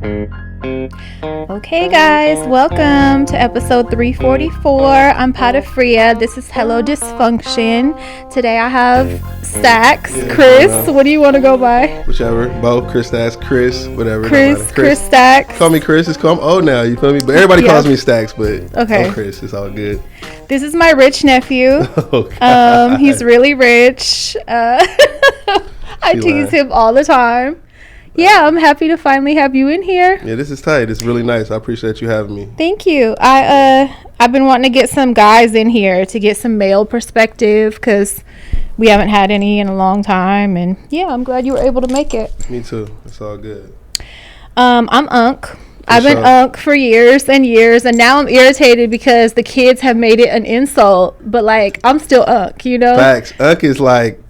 Okay guys, welcome to episode 344. I'm Patafria. This is Hello Dysfunction. Today I have Staxx, Kris. What do you want to go by? Whichever. Bo, Kris Staxx, Kris, whatever. Kris Staxx. Call me Kris. It's cool. I'm old now, you feel me? But everybody calls me Staxx, but okay. I'm Kris. It's all good. This is my rich nephew. Oh, he's really rich. I tease him all the time. Yeah, I'm happy to finally have you in here. Yeah, this is tight. It's really nice. I appreciate you having me. Thank you. I've been wanting to get some guys in here to get some male perspective because we haven't had any in a long time. And yeah, I'm glad you were able to make it. Me too. It's all good. I'm Unc. I've been Unc for years and years, and now I'm irritated because the kids have made it an insult. But like, I'm still Unc, you know? Facts. Unc is like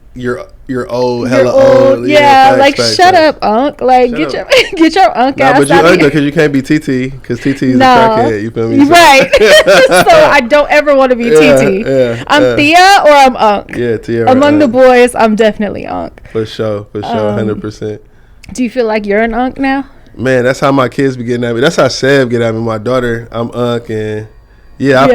you're old, hella old. Yeah, facts, like facts, shut facts. up, Unc. Like get your Unc ass but you out of Unc here. because you can't be TT because TT is a crackhead. You feel me? So. Right. So I don't ever want to be TT. I'm Thea or I'm Unc. Yeah, Thea. Among the boys, I'm definitely Unc. For sure, 100%. Do you feel like you're an Unc now? Man, that's how my kids be getting at me. That's how Seb get at me. My daughter, I'm Unc, and I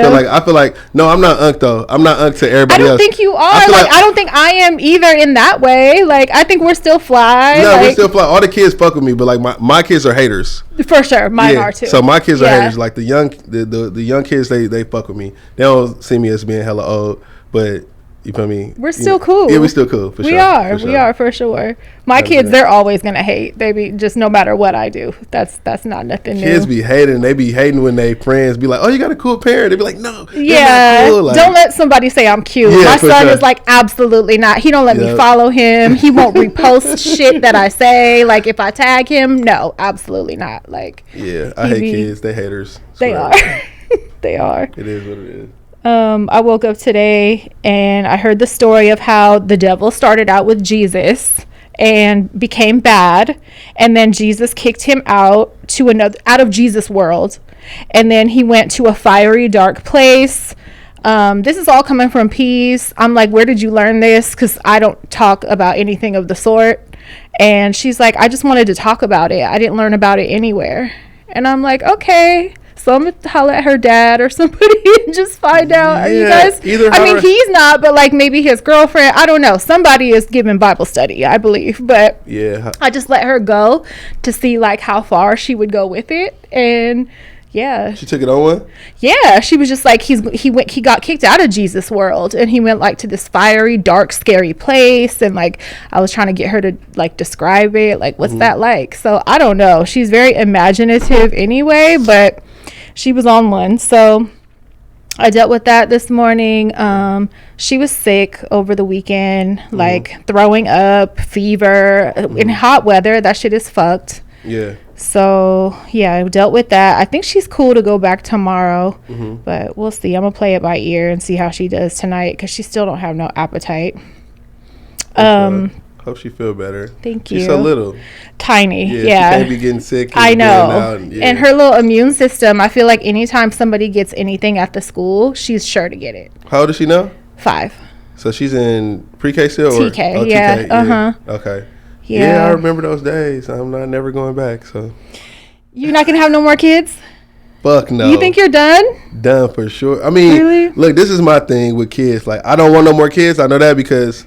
feel like no, I'm not Unc though. I'm not Unc to everybody else. I don't think you are. I don't think I am either in that way. Like I think we're still fly. No, we're still fly. All the kids fuck with me, but like my kids are haters. For sure, mine are too. So my kids are haters. Like the young kids, they fuck with me. They don't see me as being hella old, but. You feel me? We're still cool. Yeah, we're still cool. For sure. We are for sure. My kids, they're always gonna hate. They be just no matter what I do. That's not nothing new. Kids be hating. They be hating when they friends be like, "Oh, you got a cool parent." They be like, "No, yeah, cool. Like, don't let somebody say I'm cute." My son is like, absolutely not. He don't let me follow him. He won't repost shit that I say. Like if I tag him, no, absolutely not. Like yeah, I hate kids. They haters. They are. They are. It is what it is. I woke up today and I heard the story of how the devil started out with Jesus and became bad, and then Jesus kicked him out of Jesus' world, and then he went to a fiery dark place. This is all coming from Peace. I'm like, where did you learn this? Because I don't talk about anything of the sort. And she's like, I just wanted to talk about it. I didn't learn about it anywhere. And I'm like, okay. So I'm going to holler at her dad or somebody and just find out. Are you guys? I mean, he's not, but like maybe his girlfriend. I don't know. Somebody is giving Bible study, I believe. But yeah, I just let her go to see like how far she would go with it. And yeah. She took it on one? Yeah. She was just like, he got kicked out of Jesus' world. And he went like to this fiery, dark, scary place. And like, I was trying to get her to like describe it. Like, what's that like? So I don't know. She's very imaginative anyway, but she was on one. So I dealt with that this morning. She was sick over the weekend, like throwing up, fever, in hot weather. That shit is fucked. Yeah. So yeah, I dealt with that. I think she's cool to go back tomorrow, but we'll see. I'm gonna play it by ear and see how she does tonight because she still don't have no appetite. Hope she feel better. Thank you. She's so little. Tiny. Yeah. Yeah. She can't be getting sick. I know. And her little immune system, I feel like anytime somebody gets anything at the school, she's sure to get it. How old is she now? 5. So she's in pre-K still? TK. Or? Yeah. TK. Okay. Yeah, I remember those days. I'm not never going back. So you're not gonna have no more kids? Fuck no. You think you're done? Done for sure. I mean, really? Look, this is my thing with kids. Like, I don't want no more kids. I know that because,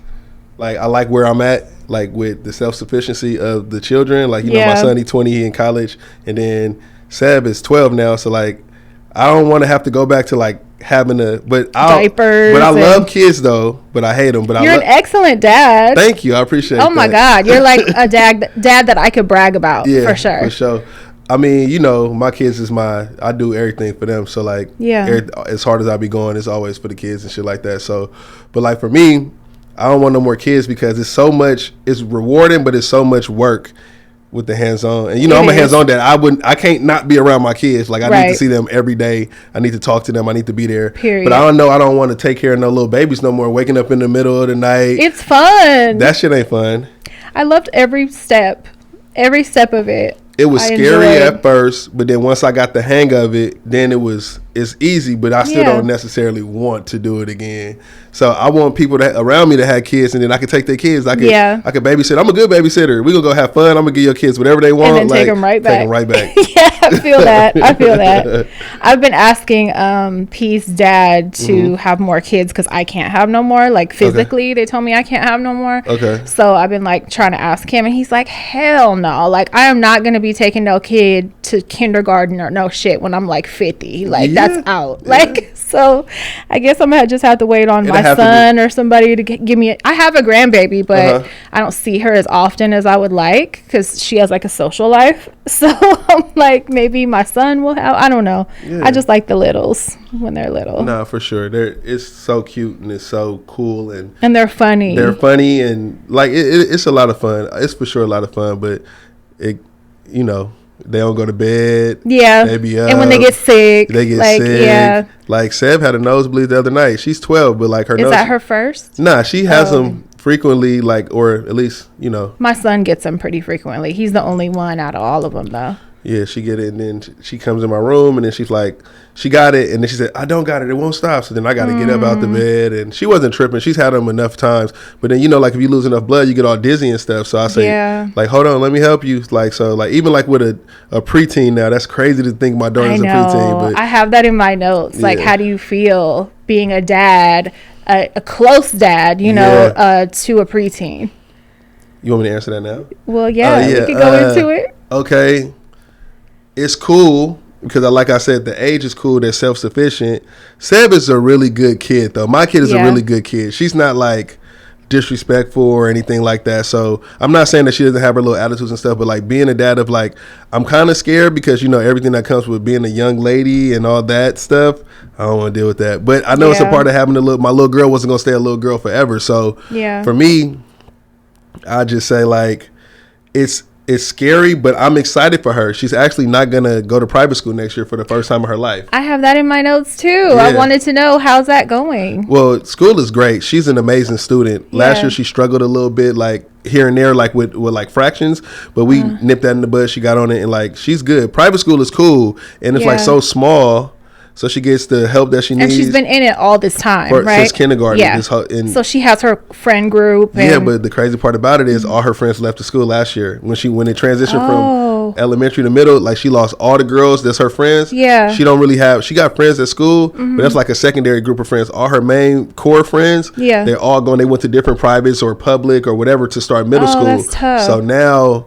like, I like where I'm at, like, with the self-sufficiency of the children. Like, you know, my son, he's 20, he in college. And then Seb is 12 now. So, like, I don't want to have to go back to, like, having diapers. But I love kids, though. But I hate them. But you're an excellent dad. Thank you. I appreciate it. Oh, my God. You're like a dad that I could brag about. Yeah, for sure. For sure. I mean, you know, my kids is I do everything for them. So, like, as hard as I be going, it's always for the kids and shit like that. So, but, like, for me, I don't want no more kids because it's rewarding, but it's so much work with the hands-on. And, you know, I'm a hands-on dad. I can't not be around my kids. Like, I need to see them every day. I need to talk to them. I need to be there. Period. But I don't want to take care of no little babies no more, waking up in the middle of the night. It's fun. That shit ain't fun. I loved every step of it. It was scary at first, but then once I got the hang of it, then it was it's easy, but I still don't necessarily want to do it again. So I want people that around me to have kids, and then I can take their kids. I can babysit. I'm a good babysitter. We're gonna go have fun. I'm gonna give your kids whatever they want, and then take them right back. Yeah, I feel that. I've been asking P's dad to have more kids because I can't have no more. Like physically, they told me I can't have no more. Okay. So I've been like trying to ask him, and he's like, hell no. Like I am not gonna be taking no kid to kindergarten or no shit when I'm like 50. Like that's out. Like so, I guess I'm gonna just have to wait on my son or somebody to give me. I have a grandbaby, but I don't see her as often as I would like because she has like a social life. So I'm like, maybe my son will have. I don't know. I just like the littles when they're little. No, for sure. It's so cute and it's so cool and they're funny. They're funny and like it's a lot of fun. It's for sure a lot of fun, but they don't go to bed. Yeah. They be up. And when they get sick. They get sick. Yeah. Like Seb had a nosebleed the other night. She's 12, but like her Is that her first? Nah, she has them frequently, like, or at least, My son gets them pretty frequently. He's the only one out of all of them, though. Yeah, she get it, and then she comes in my room, and then she's like, she got it, and then she said, I don't got it, it won't stop. So then I got to get up out the bed, and she wasn't tripping. She's had them enough times, but then like if you lose enough blood, you get all dizzy and stuff. So I say, like, hold on, let me help you. Like so, like even like with a preteen now, that's crazy to think my daughter's a preteen. But I have that in my notes. Like, how do you feel being a dad, a close dad, to a preteen? You want me to answer that now? Well, we could go into it. Okay. It's cool because, like I said, the age is cool. They're self-sufficient. Seb is a really good kid, though. My kid is a really good kid. She's not, like, disrespectful or anything like that. So I'm not saying that she doesn't have her little attitudes and stuff, but, like, being a dad of, like, I'm kind of scared because, everything that comes with being a young lady and all that stuff. I don't want to deal with that. But I know it's a part of having my little girl wasn't going to stay a little girl forever. So for me, I just say, like, it's scary, but I'm excited for her. She's actually not going to go to private school next year for the first time in her life. I have that in my notes, too. Yeah. I wanted to know, how's that going? Well, school is great. She's an amazing student. Last year, she struggled a little bit, like, here and there, like, with like, fractions. But we nipped that in the bud. She got on it, and, like, she's good. Private school is cool, and it's, like, so small. So she gets the help that she needs. And she's been in it all this time, right? Since kindergarten. Yeah. So she has her friend group. But the crazy part about it is all her friends left the school last year. When it transitioned from elementary to middle, like she lost all the girls that's her friends. Yeah. She don't really have, she got friends at school, but that's like a secondary group of friends. All her main core friends, they're all they went to different privates or public or whatever to start middle school. That's tough. So now...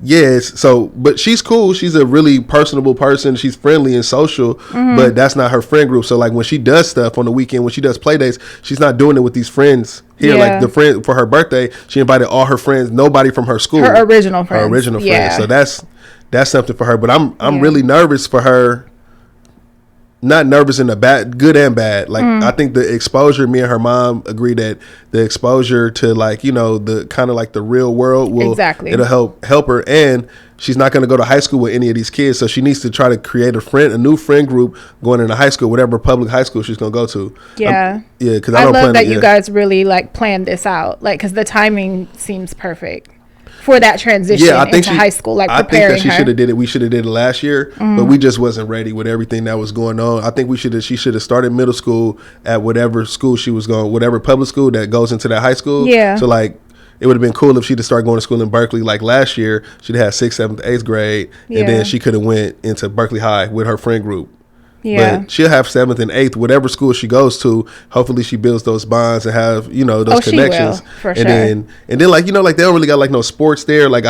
Yes, but she's cool. She's a really personable person. She's friendly and social, but that's not her friend group. So, like, when she does stuff on the weekend, when she does play dates, she's not doing it with these friends here. Like, the friend for her birthday, she invited all her friends, nobody from her school. Her original friends. So that's something for her. But I'm really nervous for her. Not nervous in the bad, good and bad. Like, I think the exposure, me and her mom agree that the exposure to, like, the kind of like the real world it'll help her. And she's not going to go to high school with any of these kids. So she needs to try to create a new friend group going into high school, whatever public high school she's going to go to. Yeah. Because I love that you guys really like planned this out. Like, because the timing seems perfect for that transition into high school, like preparing her. I think that she should have did it. We should have did it last year, but we just wasn't ready with everything that was going on. I think she should have started middle school at whatever school she was going, whatever public school that goes into that high school. Yeah. So like, it would have been cool if she'd have started going to school in Berkeley like last year. She'd have had 6th, 7th, 8th grade, and then she could have went into Berkeley High with her friend group. Yeah. But she'll have 7th and 8th, whatever school she goes to. Hopefully she builds those bonds and have, those connections. She will, for sure. And then like, like they don't really got like no sports there. Like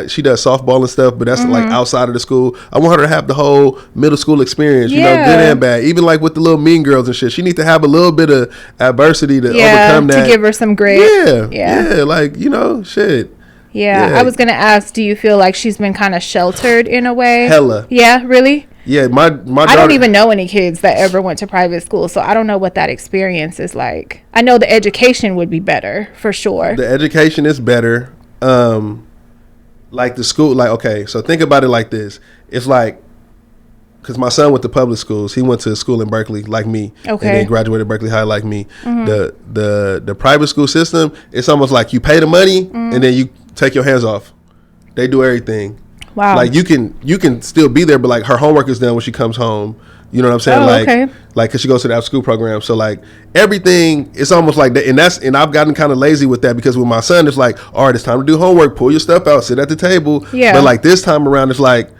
she does softball and stuff, but that's like outside of the school. I want her to have the whole middle school experience, good and bad. Even like with the little mean girls and shit. She needs to have a little bit of adversity to overcome that. To give her some grit. Yeah. Like, shit. Yeah. I was going to ask, do you feel like she's been kind of sheltered in a way? Hella. Yeah, really? Yeah, my daughter, I don't even know any kids that ever went to private school, so I don't know what that experience is like. I know the education would be better, for sure. The education is better. Like the school, like, okay, so think about it like this. It's like, because my son went to public schools. He went to school in Berkeley like me. Okay. And then graduated Berkeley High like me. The private school system, it's almost like you pay the money and then you take your hands off. They do everything. Wow. Like you can still be there, but like her homework is done when she comes home. You know what I'm saying? Like cause she goes to the after school program. So like everything, it's almost like that. And I've gotten kind of lazy with that because with my son, it's like, all right, it's time to do homework. Pull your stuff out, sit at the table. Yeah. But like this time around, it's like,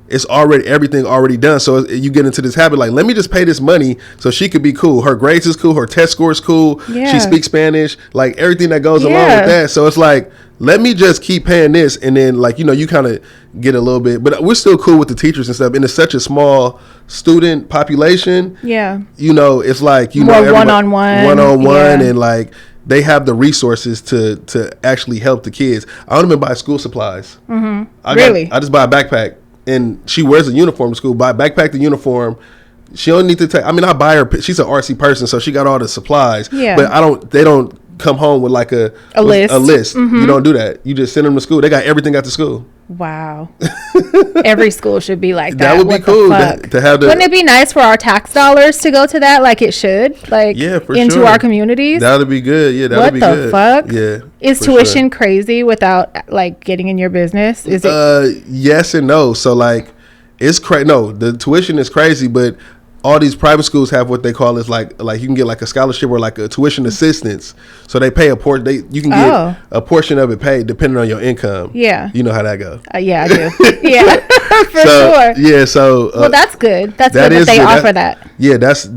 it's everything already done. So you get into this habit, like, let me just pay this money so she could be cool. Her grades is cool. Her test score is cool. Yeah. She speaks Spanish, like everything that goes along with that. So it's like, let me just keep paying this. And then like, you kind of get a little bit, but we're still cool with the teachers and stuff. And it's such a small student population. Yeah. It's like, more one-on-one. And like, they have the resources to actually help the kids. I don't even buy school supplies. Mm-hmm. I just buy a backpack. And she wears a uniform to school. Buy backpack, the uniform. She don't need to take. I mean, I buy her. She's an RC person, so she got all the supplies. Yeah. But they don't come home with like a list. A list. Mm-hmm. You don't do that. You just send them to school. They got everything at the school. Wow. Every school should be like that. That would be cool to have. Wouldn't it be nice for our tax dollars to go to that like it should? Like into our communities? That would be good. Yeah, that would be good. What the fuck? Yeah. Is tuition crazy without like getting in your business? Is it? Yes and no. So like, it's crazy. No, the tuition is crazy, but all these private schools have what they call is like you can get like a scholarship or like a tuition assistance. So they pay a portion. You can get a portion of it paid depending on your income. Yeah, you know how that goes. Yeah, I do. Yeah, for sure. Yeah, so well, that's good. That's good that they offer that. Yeah, that's.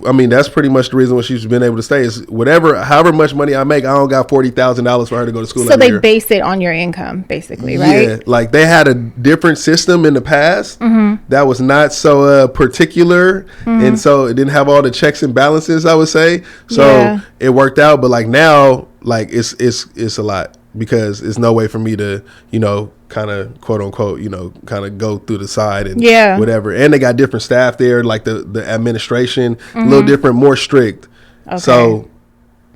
I mean, that's pretty much the reason why she's been able to stay is however much money I make, I don't got $40,000 for her to go to school. So they base it on your income, basically, right? Yeah, like they had a different system in the past that was not so particular. And so it didn't have all the checks and balances, I would say. So it worked out, but like now, like it's a lot because there's no way for me to, kind of quote unquote, kind of go through the side and whatever. And they got different staff there, like the administration, a little different, more strict. Okay. So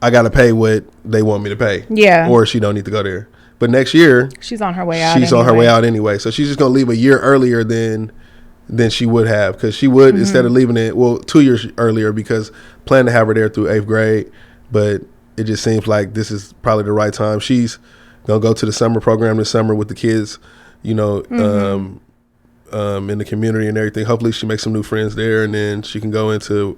I got to pay what they want me to pay. Yeah. Or she don't need to go there. But next year, she's on her way out. On her way out anyway. So she's just going to leave a year earlier than she would have, because she would instead of leaving it 2 years earlier, because plan to have her there through 8th grade, but it just seems like this is probably the right time. She's gonna go to the summer program this summer with the kids, in the community and everything. Hopefully she makes some new friends there, and then she can go into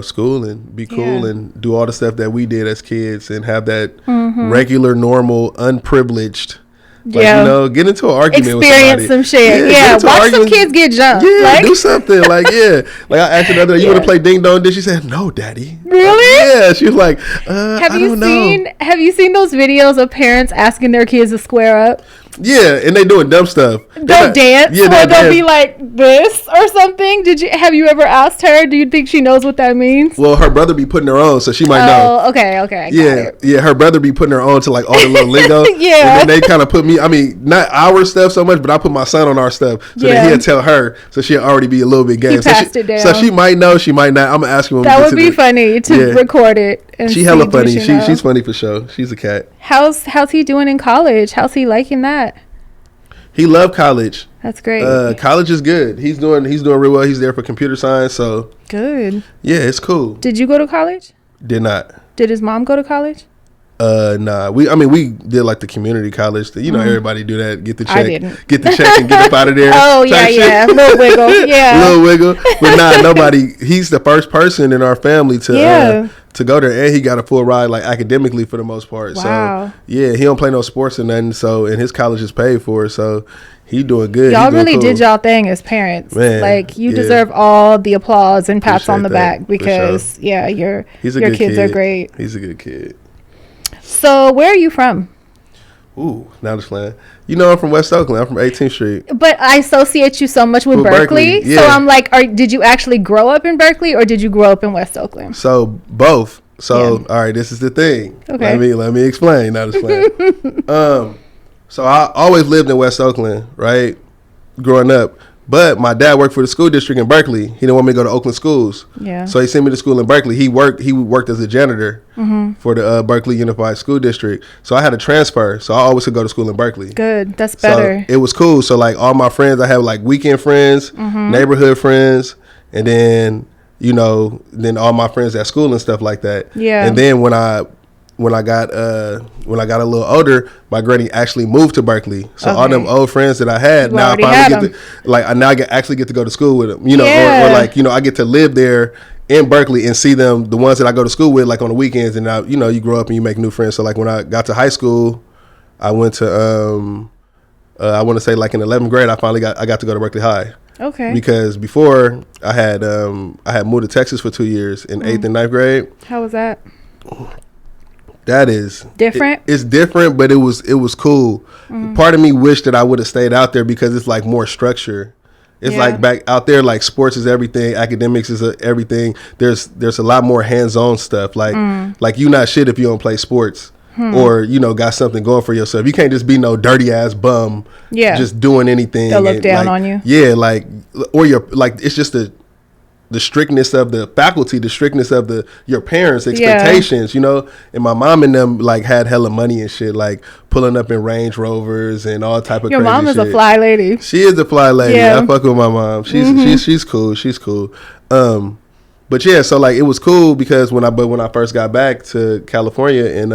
school and be cool and do all the stuff that we did as kids and have that regular, normal, unprivileged. Like, get into an argument with somebody. Experience some shit. Yeah, watch some kids get jumped. Yeah, do something. Like, Like, I asked her the other day, you want to play Ding Dong? Did she said, no, Daddy. Really? Yeah, she was like, Have you seen those videos of parents asking their kids to square up? Yeah, and they doing dumb stuff. They'll dance, or they'll be like this or something. Have you ever asked her? Do you think she knows what that means? Well, her brother be putting her on, so she might know. Oh, okay. Yeah. Her brother be putting her on to like all the little lingo. Yeah. And then they kind of put me. I mean, not our stuff so much, but I put my son on our stuff, so that he'll tell her, so she'll already be a little bit game. He passed it down. So she might know, she might not. I'm gonna ask her. That would be funny to record it. And she hella funny. She's funny for sure. She's a cat. How's he doing in college? How's he liking that? He loved college. That's great. College is good. He's doing real well. He's there for computer science, so good. Yeah, it's cool. Did you go to college? Did not. Did his mom go to college? Nah. We did like the community college. Everybody do that. Get the check. Get the check and get up out of there. Oh yeah. Little wiggle. Yeah. Little wiggle. But nah, nobody. He's the first person in our family to go there, and he got a full ride, like academically for the most part. Wow. So he don't play no sports or nothing. So, and his college is paid for, so he doing good. Y'all really did y'all thing as parents. Man, like you deserve all the applause and pats on the back, because your kids are great. He's a good kid. So where are you from? Ooh, now this land. I'm from West Oakland. I'm from 18th Street. But I associate you so much with Berkeley. Yeah. So I'm like, did you actually grow up in Berkeley, or did you grow up in West Oakland? So both. So all right, this is the thing. Okay. Let me explain. Now this land. So I always lived in West Oakland, right? Growing up. But my dad worked for the school district in Berkeley. He didn't want me to go to Oakland schools. Yeah. So he sent me to school in Berkeley. He worked as a janitor for the Berkeley Unified School District. So I had a transfer. So I always could go to school in Berkeley. Good. That's better. So it was cool. So like all my friends, I have like weekend friends, neighborhood friends, and then, then all my friends at school and stuff like that. Yeah. And then when I when I got a little older, my granny actually moved to Berkeley. So all them old friends that I had, now I finally actually get to go to school with them. You know, or like, you know, I get to live there in Berkeley and see them, the ones that I go to school with, like on the weekends. And you know, you grow up and you make new friends. So like when I got to high school, I went to I want to say like in 11th grade, I got to go to Berkeley High. Okay. Because before I had moved to Texas for 2 years in 8th and 9th grade. How was that? That is different. It's different, but it was cool. Part of me wished that I would have stayed out there because it's like more structure. It's like back out there, like sports is everything, academics is everything. There's a lot more hands-on stuff. Like you not shit if you don't play sports or, you know, got something going for yourself. You can't just be no dirty ass bum. Yeah. Just doing anything. They'll look down on you. Yeah, like, or you're like, it's just the strictness of the faculty, the strictness of your parents' expectations, you know. And my mom and them like had hella money and shit, like pulling up in Range Rovers and all type of your crazy mom is shit. a fly lady. She is a fly lady. Yeah. I fuck with my mom. She's cool. She's cool. But yeah, so like it was cool because when I first got back to California in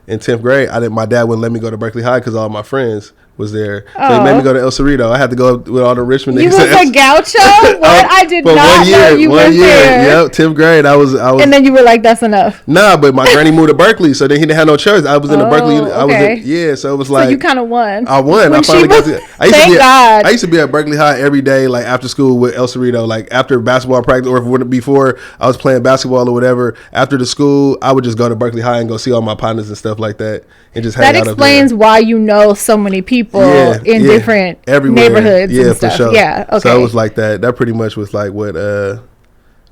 10th grade, my dad wouldn't let me go to Berkeley High because all my friends was there. So he made me go to El Cerrito. I had to go with all the Richmond niggas. You was a gaucho? What? I did not know you went there. Yep, 10th grade. I was. And then you were like, that's enough. Nah, but my granny moved to Berkeley, so then he didn't have no choice. I was in the Berkeley. Okay. So it was like. So you kind of won. I won. I finally got to. Thank God. I used to be at Berkeley High every day, like after school with El Cerrito, like after basketball practice or before I was playing basketball or whatever. After the school, I would just go to Berkeley High and go see all my partners and stuff like that, and just hang out. That explains why you know so many people in different neighborhoods and stuff. For sure. Yeah, okay. So it was like that. That pretty much was like what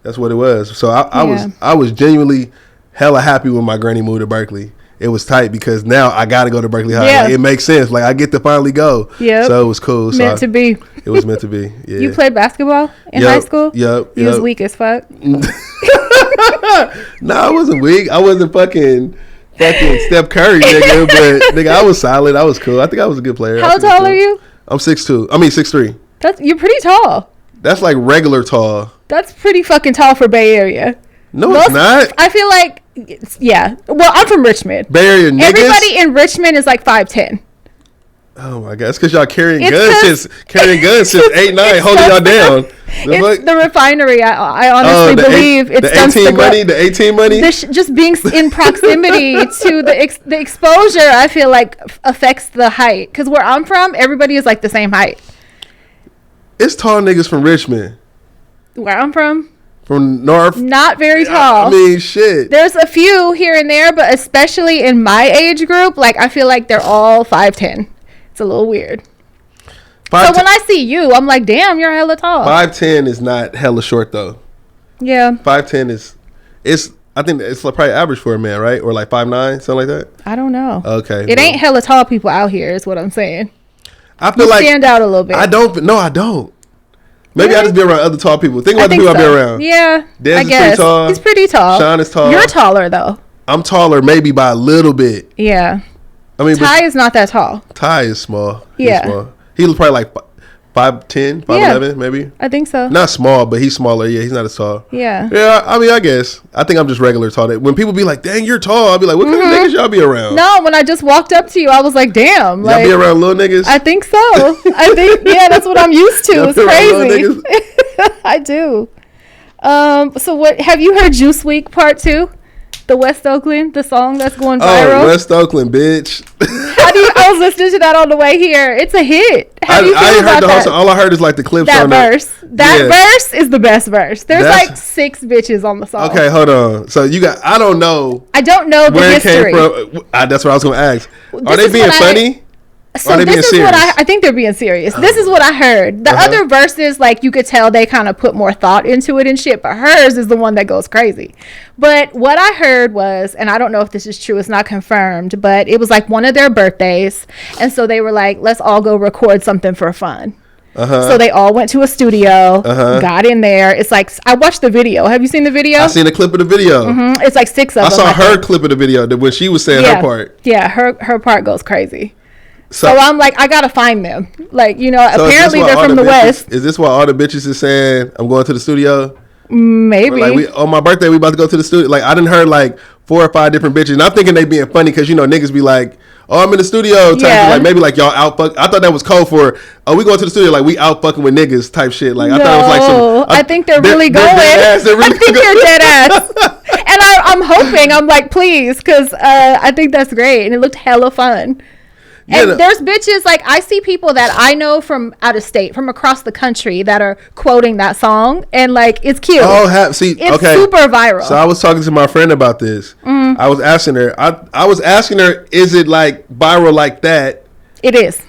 that's what it was. So I was genuinely hella happy when my granny moved to Berkeley. It was tight because now I got to go to Berkeley High. Yeah. Like, it makes sense. Like I get to finally go. Yeah. So it was cool. Meant to be. It was meant to be. Yeah. You played basketball in high school? Yep. You was weak as fuck. No, I wasn't weak. I wasn't fucking Steph Curry, nigga. But nigga, I was solid. I was cool. I think I was a good player. How tall are you? I'm 6'2". I mean 6'3". You're pretty tall. That's like regular tall. That's pretty fucking tall for Bay Area. No, it's not. I feel like, yeah. Well, I'm from Richmond. Bay Area niggas? Everybody in Richmond is like 5'10". Oh my God! It's because y'all carrying guns since 8'9", holding y'all down. It's the refinery. I honestly believe it's the 18 money. Just being in proximity to the exposure, I feel like affects the height. Because where I'm from, everybody is like the same height. It's tall niggas from Richmond. Where I'm from North, not very tall. I mean, shit. There's a few here and there, but especially in my age group, like I feel like they're all 5'10". It's a little weird. So when I see you, I'm like, damn, you're hella tall. 5'10" is not hella short though. Yeah. 5'10" I think it's probably average for a man, right? Or like 5'9", something like that. I don't know. Okay. It ain't hella tall people out here, is what I'm saying. I feel like stand out a little bit. I don't. Maybe really? I just be around other tall people. Think about the people I be around. Yeah. Dez is pretty tall. He's pretty tall. Sean is tall. You're taller though. I'm taller, maybe by a little bit. Yeah. I mean, Ty is not that tall. Ty is small. Yeah. He's small. He was probably like 5'10", 5'11", maybe. I think so. Not small, but he's smaller. Yeah, he's not as tall. Yeah. Yeah, I mean, I guess. I think I'm just regular tall. When people be like, dang, you're tall, I'll be like, what kind of niggas y'all be around? No, when I just walked up to you, I was like, damn. Y'all be around little niggas? I think so. I think, that's what I'm used to. It's crazy. I do. So what, have you heard Juice Week Part 2? The West Oakland, the song that's going viral. Oh, West Oakland, bitch. I was listening to that on the way here. It's a hit. I heard the whole song. All I heard is like the clips that on verse. That verse is the best verse. There's like 6 bitches on the song. Okay, hold on. So you got, I don't know the history. It came from. That's what I was going to ask. Are they being funny? So this is what I think they're being serious. This is what I heard. The other verses, like you could tell they kind of put more thought into it and shit, but hers is the one that goes crazy. But what I heard was, and I don't know if this is true, it's not confirmed, but it was like one of their birthdays. And so they were like, let's all go record something for fun. So they all went to a studio, got in there. It's like, I watched the video. Have you seen the video? I seen a clip of the video. It's like 6 of them. I saw her clip of the video when she was saying her part. Yeah, her part goes crazy. So I'm like, I gotta find them. Like, so apparently they're from the West. Is this why all the bitches is saying I'm going to the studio? Maybe. Like on my birthday we about to go to the studio. Like I didn't heard like 4 or 5 different bitches. And I'm thinking they being funny because, you know, niggas be like, oh, I'm in the studio type like maybe like y'all out fuck. I thought that was code for, oh, we going to the studio like we out fucking with niggas type shit. Like I thought it was like some. I think they're really going. I think they're dead ass. And I'm hoping, I'm like, please, because I think that's great. And it looked hella fun. And there's bitches, like, I see people that I know from out of state, from across the country that are quoting that song. And, like, it's cute. Oh, it's super viral. So I was talking to my friend about this. I was asking her, I was asking her, is it, like, viral like that? It is.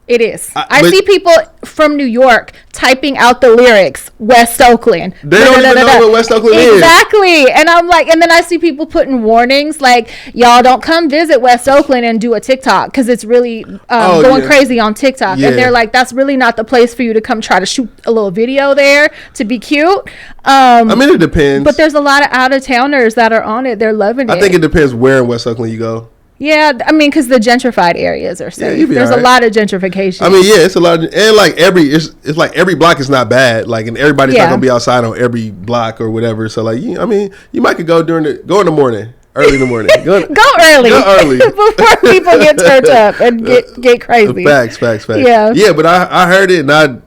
It is. I see people from New York typing out the lyrics, West Oakland. They don't even know what West Oakland is. Exactly. And I'm like, and then I see people putting warnings like, y'all don't come visit West Oakland and do a TikTok because it's really going crazy on TikTok. Yeah. And they're like, that's really not the place for you to come try to shoot a little video there to be cute. I mean, it depends. But there's a lot of out-of-towners that are on it. They're loving it. I think it depends where in West Oakland you go. Yeah, I mean, because the gentrified areas are safe. Yeah, there's a lot of gentrification. I mean, yeah, it's a lot, and like it's like every block is not bad. Like, and everybody's not gonna be outside on every block or whatever. So, like, I mean, you might could go go in the morning, early in the morning. Go early before people get turned up and get crazy. Facts. Yeah, but I heard it, and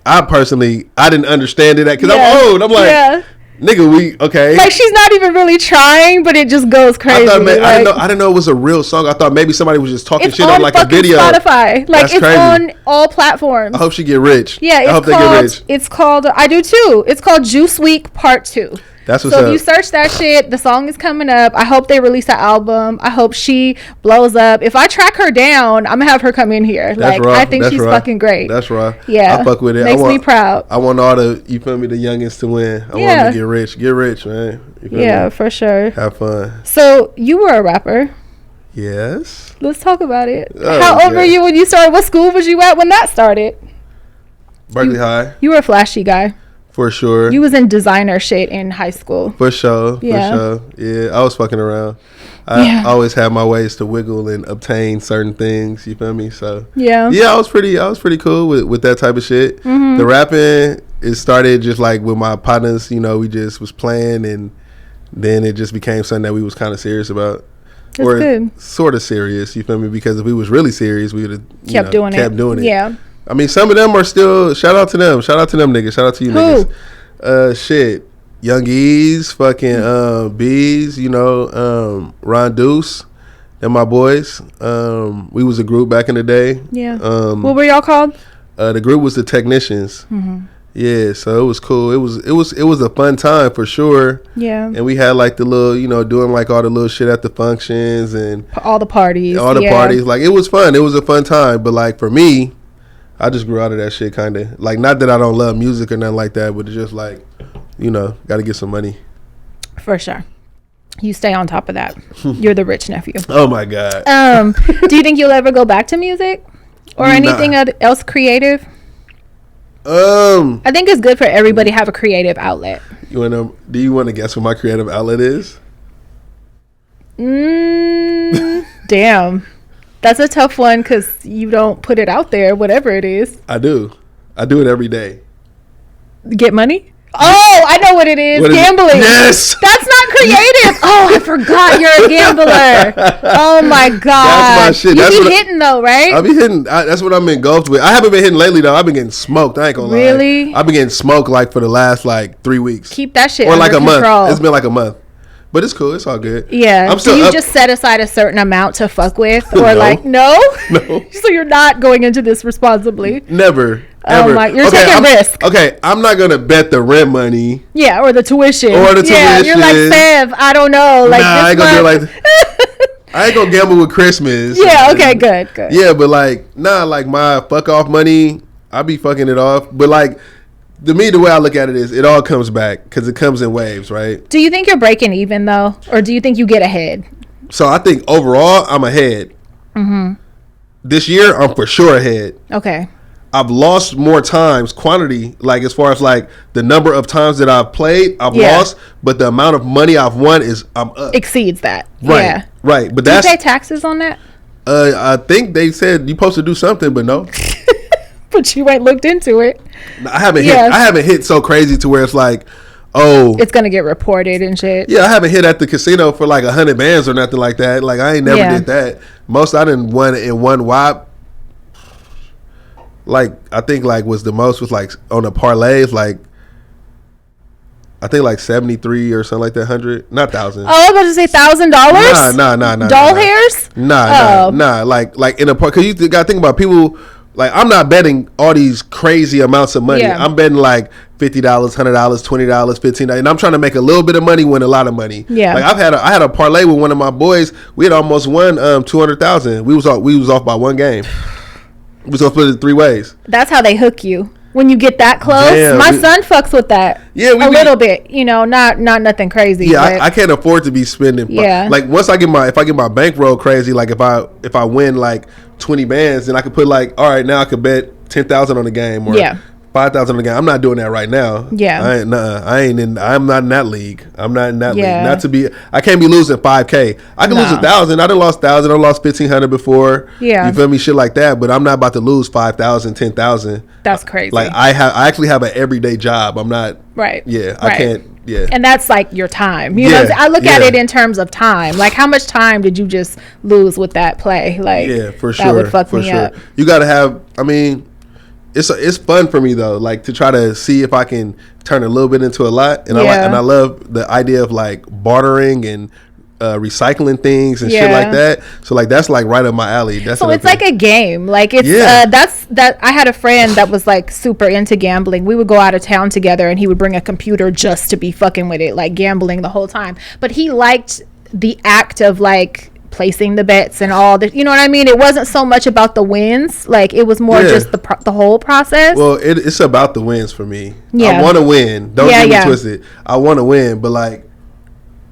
I personally didn't understand it because I'm old. I'm like. Nigga, okay. Like, she's not even really trying, but it just goes crazy. I didn't know it was a real song. I thought maybe somebody was just talking shit on like a video. Spotify. Like, it's crazy. On all platforms. I hope she get rich. Yeah, I hope they get rich. It's called, I do too. It's called Juice Week Part 2. That's what's up. So if you search that shit, the song is coming up. I hope they release an album. I hope she blows up. If I track her down, I'm gonna have her come in here. That's raw. I think she's fucking great. That's raw. Yeah, I fuck with it. Makes me proud. I want all the, you feel me, the youngins to win. I want them to get rich. Get rich, man. You feel me? For sure. Have fun. So you were a rapper. Yes. Let's talk about it. How old were you when you started? What school was you at when that started? Berkeley High. You were a flashy guy. For sure. You was in designer shit in high school. For sure. Yeah, I was fucking around. I always had my ways to wiggle and obtain certain things. You feel me? So yeah, I was pretty cool with that type of shit. Mm-hmm. The rapping, it started just like with my partners. You know, we just was playing, and then it just became something that we was kind of serious about. That's good. Sort of serious. You feel me? Because if we was really serious, we would have kept doing it. Yeah. I mean, some of them are still. Shout out to them. Shout out to them niggas. Shout out to you niggas. Shit, Young E's, fucking B's. You know, Ron Deuce, and my boys. We was a group back in the day. Yeah. What were y'all called? The group was the Technicians. Mm-hmm. Yeah, so it was cool. It was a fun time for sure. Yeah. And we had like the little, you know, doing like all the little shit at the functions and all the parties. Parties. Like, it was fun. It was a fun time. But like for me, I just grew out of that shit, kind of. Like, not that I don't love music or nothing like that, but it's just like, you know, got to get some money. For sure. You stay on top of that. You're the rich nephew. Oh, my God. Do you think you'll ever go back to music or anything else creative? I think it's good for everybody to have a creative outlet. Do you want to guess what my creative outlet is? Damn. That's a tough one because you don't put it out there, whatever it is. I do it every day. Get money? Oh, I know what it is. Gambling. Yes. That's not creative. Oh, I forgot you're a gambler. Oh, my God. That's my shit. You be hitting, though, right? I be hitting. That's what I'm engulfed with. I haven't been hitting lately, though. I've been getting smoked. I ain't gonna lie. Really? I've been getting smoked, like, for the last, like, 3 weeks. Keep that shit or under like a control. month. It's been like a month. But it's cool. It's all good. Yeah. Do you just set aside a certain amount to fuck with? Or no? So you're not going into this responsibly? Never. Oh my! You're taking risk. Okay, I'm not gonna bet the rent money. Yeah, or the tuition. Yeah, you're like, Sev, I don't know. Like, nah, I ain't gonna do it like. I ain't gonna gamble with Christmas. Yeah. Okay. Good. Yeah, but like, nah, like my fuck off money, I be fucking it off. But like, to me, the way I look at it is, it all comes back because it comes in waves, right? Do you think you're breaking even though, or do you think you get ahead? So I think overall, I'm ahead. Mm-hmm. This year, I'm for sure ahead. Okay. I've lost more times, quantity, like as far as like the number of times that I've played, I've lost, but the amount of money I've won I'm up. Exceeds that. Right. Yeah. Right. But do you pay taxes on that? I think they said you're supposed to do something, but no. But you ain't looked into it. I haven't hit so crazy to where it's like, it's gonna get reported and shit. Yeah, I haven't hit at the casino for like 100 bands or nothing like that. Like I ain't never did that. Most I didn't won in one wop. Like I think like was the most was like on the parlays like. I think like 73 or something like that, 100, not 1,000. Oh, I was about to say $1,000. Nah. Doll hairs? Nah. Like in a part, cause you gotta think about people. Like I'm not betting all these crazy amounts of money. I'm betting like $50, $100, $20, $15, and I'm trying to make a little bit of money, win a lot of money. Yeah. Like I had a parlay with one of my boys. We had almost won 200,000. We was off by one game. We was gonna split it 3 ways. That's how they hook you. When you get that close, my son fucks with that. Yeah, a little bit, not nothing crazy. Yeah, I can't afford to be spending. Yeah, like once if I get my bankroll crazy, like if I win like 20 bands, then I could put like, all right, now I could bet 10,000 on the game or 5,000 on the game. I'm not doing that right now. Yeah, I'm not in that league. I'm not in that league. Not to be. I can't be losing 5K. I can lose 1,000. I done lost 1,000. I lost 1,500 before. Yeah, you feel me? Shit like that. But I'm not about to lose 5,000, 10,000. That's crazy. Like I actually have an everyday job. I'm not. Right. Yeah, I can't. Yeah. And that's like your time. You know, I look at it in terms of time. Like how much time did you just lose with that play? Like for sure. That would fuck me up. You got to have. I mean. It's fun for me though, like to try to see if I can turn a little bit into a lot, and I love the idea of like bartering and recycling things and shit like that. So like that's like right up my alley. That's so it's like a game. Like it's that I had a friend that was like super into gambling. We would go out of town together, and he would bring a computer just to be fucking with it, like gambling the whole time. But he liked the act of like placing the bets and all that, you know what I mean? It wasn't so much about the wins, like it was more just the whole process. Well, it's about the wins for me. I want to win. Don't get me twisted. I want to win, but like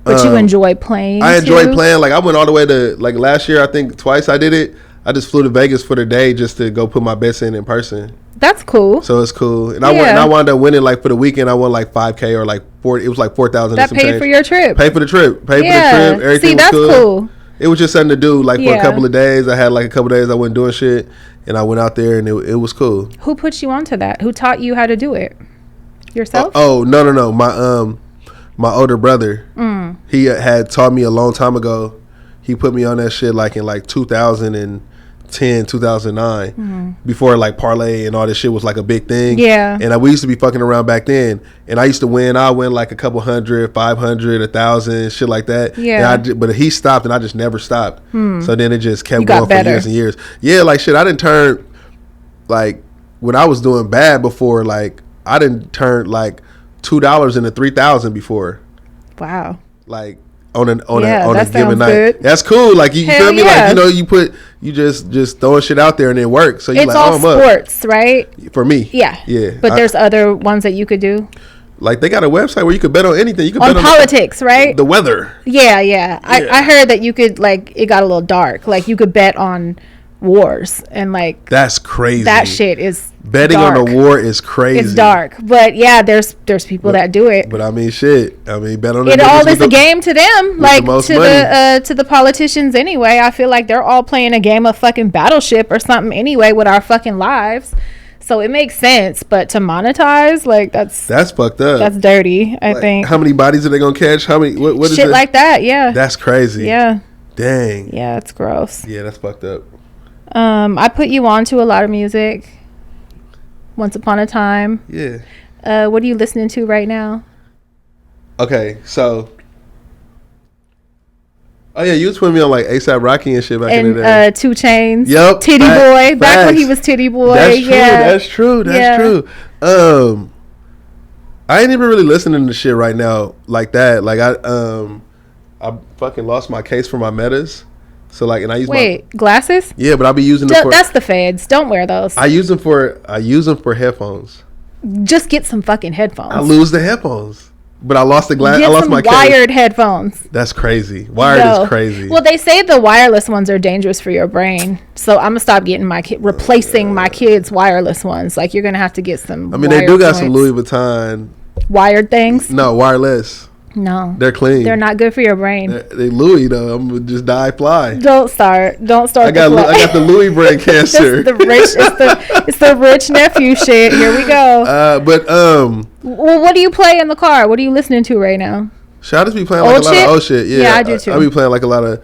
but you enjoy playing. I enjoy playing. Like I went all the way to like last year, I think twice I did it. I just flew to Vegas for the day just to go put my bets in person. That's cool. So it's cool. And I wound up winning like for the weekend. I won like 5K or like 40. It was like 4,000. That paid for your trip. Paid for the trip. Everything. See, that's cool. It was just something to do, like for a couple of days. I had like a couple of days I wasn't doing shit, and I went out there, and it was cool. Who put you onto that? Who taught you how to do it? Yourself? No. My older brother, he had taught me a long time ago. He put me on that shit like in like 2010, 2009, before like parlay and all this shit was like a big thing. Yeah. And we used to be fucking around back then, and I used to win. I win like a couple hundred, 500, 1,000, shit like that. Yeah. But he stopped, and I just never stopped. So then it just kept going for years and years. Yeah, like shit. I didn't turn like when I was doing bad before. Like I didn't turn like $2 into 3,000 before. Wow. Like. On a given night. Good. That's cool. Like you feel me? Yeah. Like you just throwing shit out there and it works. So it's like, all sports, right? For me. Yeah. Yeah. But there's other ones that you could do. Like they got a website where you could bet on anything. You could on bet politics, right? The weather. Yeah. I heard that you could like it got a little dark. Like you could bet on wars and like that's crazy. That shit is betting dark. On a war is crazy. It's dark, but yeah, there's people that do it. But I mean, shit. I mean, bet on it. All is a game to them, like to the politicians anyway. I feel like they're all playing a game of fucking Battleship or something anyway with our fucking lives. So it makes sense, but to monetize, like that's fucked up. That's dirty. I think. How many bodies are they gonna catch? How many? What shit is like that? Yeah. That's crazy. Yeah. Dang. Yeah, it's gross. Yeah, that's fucked up. I put you on to a lot of music. Once Upon a Time. Yeah. What are you listening to right now? Okay, so. Oh yeah, you was putting me on like ASAP Rocky and shit back in the day. 2 Chainz. Yep. Titty Boy. Back when he was Titty Boy. That's true. That's true. I ain't even really listening to shit right now like that. Like I fucking lost my case for my Metas. So like, and I use glasses? Yeah, but I be using them for. That's the feds. Don't wear those. I use them for headphones. Just get some fucking headphones. I lose the headphones, but I lost the glass. I lost my case. Wired headphones. That's crazy. Wired is crazy. Well, they say the wireless ones are dangerous for your brain. So I'm gonna stop getting replacing my kids' wireless ones. Like you're gonna have to get some. I mean, they do got some Louis Vuitton wired things. No, wireless. No. They're clean. They're not good for your brain. They Louis though. I'm gonna just die fly. Don't start. I got the Louis brain cancer. It's the rich nephew shit. Here we go. Well, what do you play in the car? What are you listening to right now? Should I just be playing like a lot of old shit? Yeah, I do too. I be playing like a lot of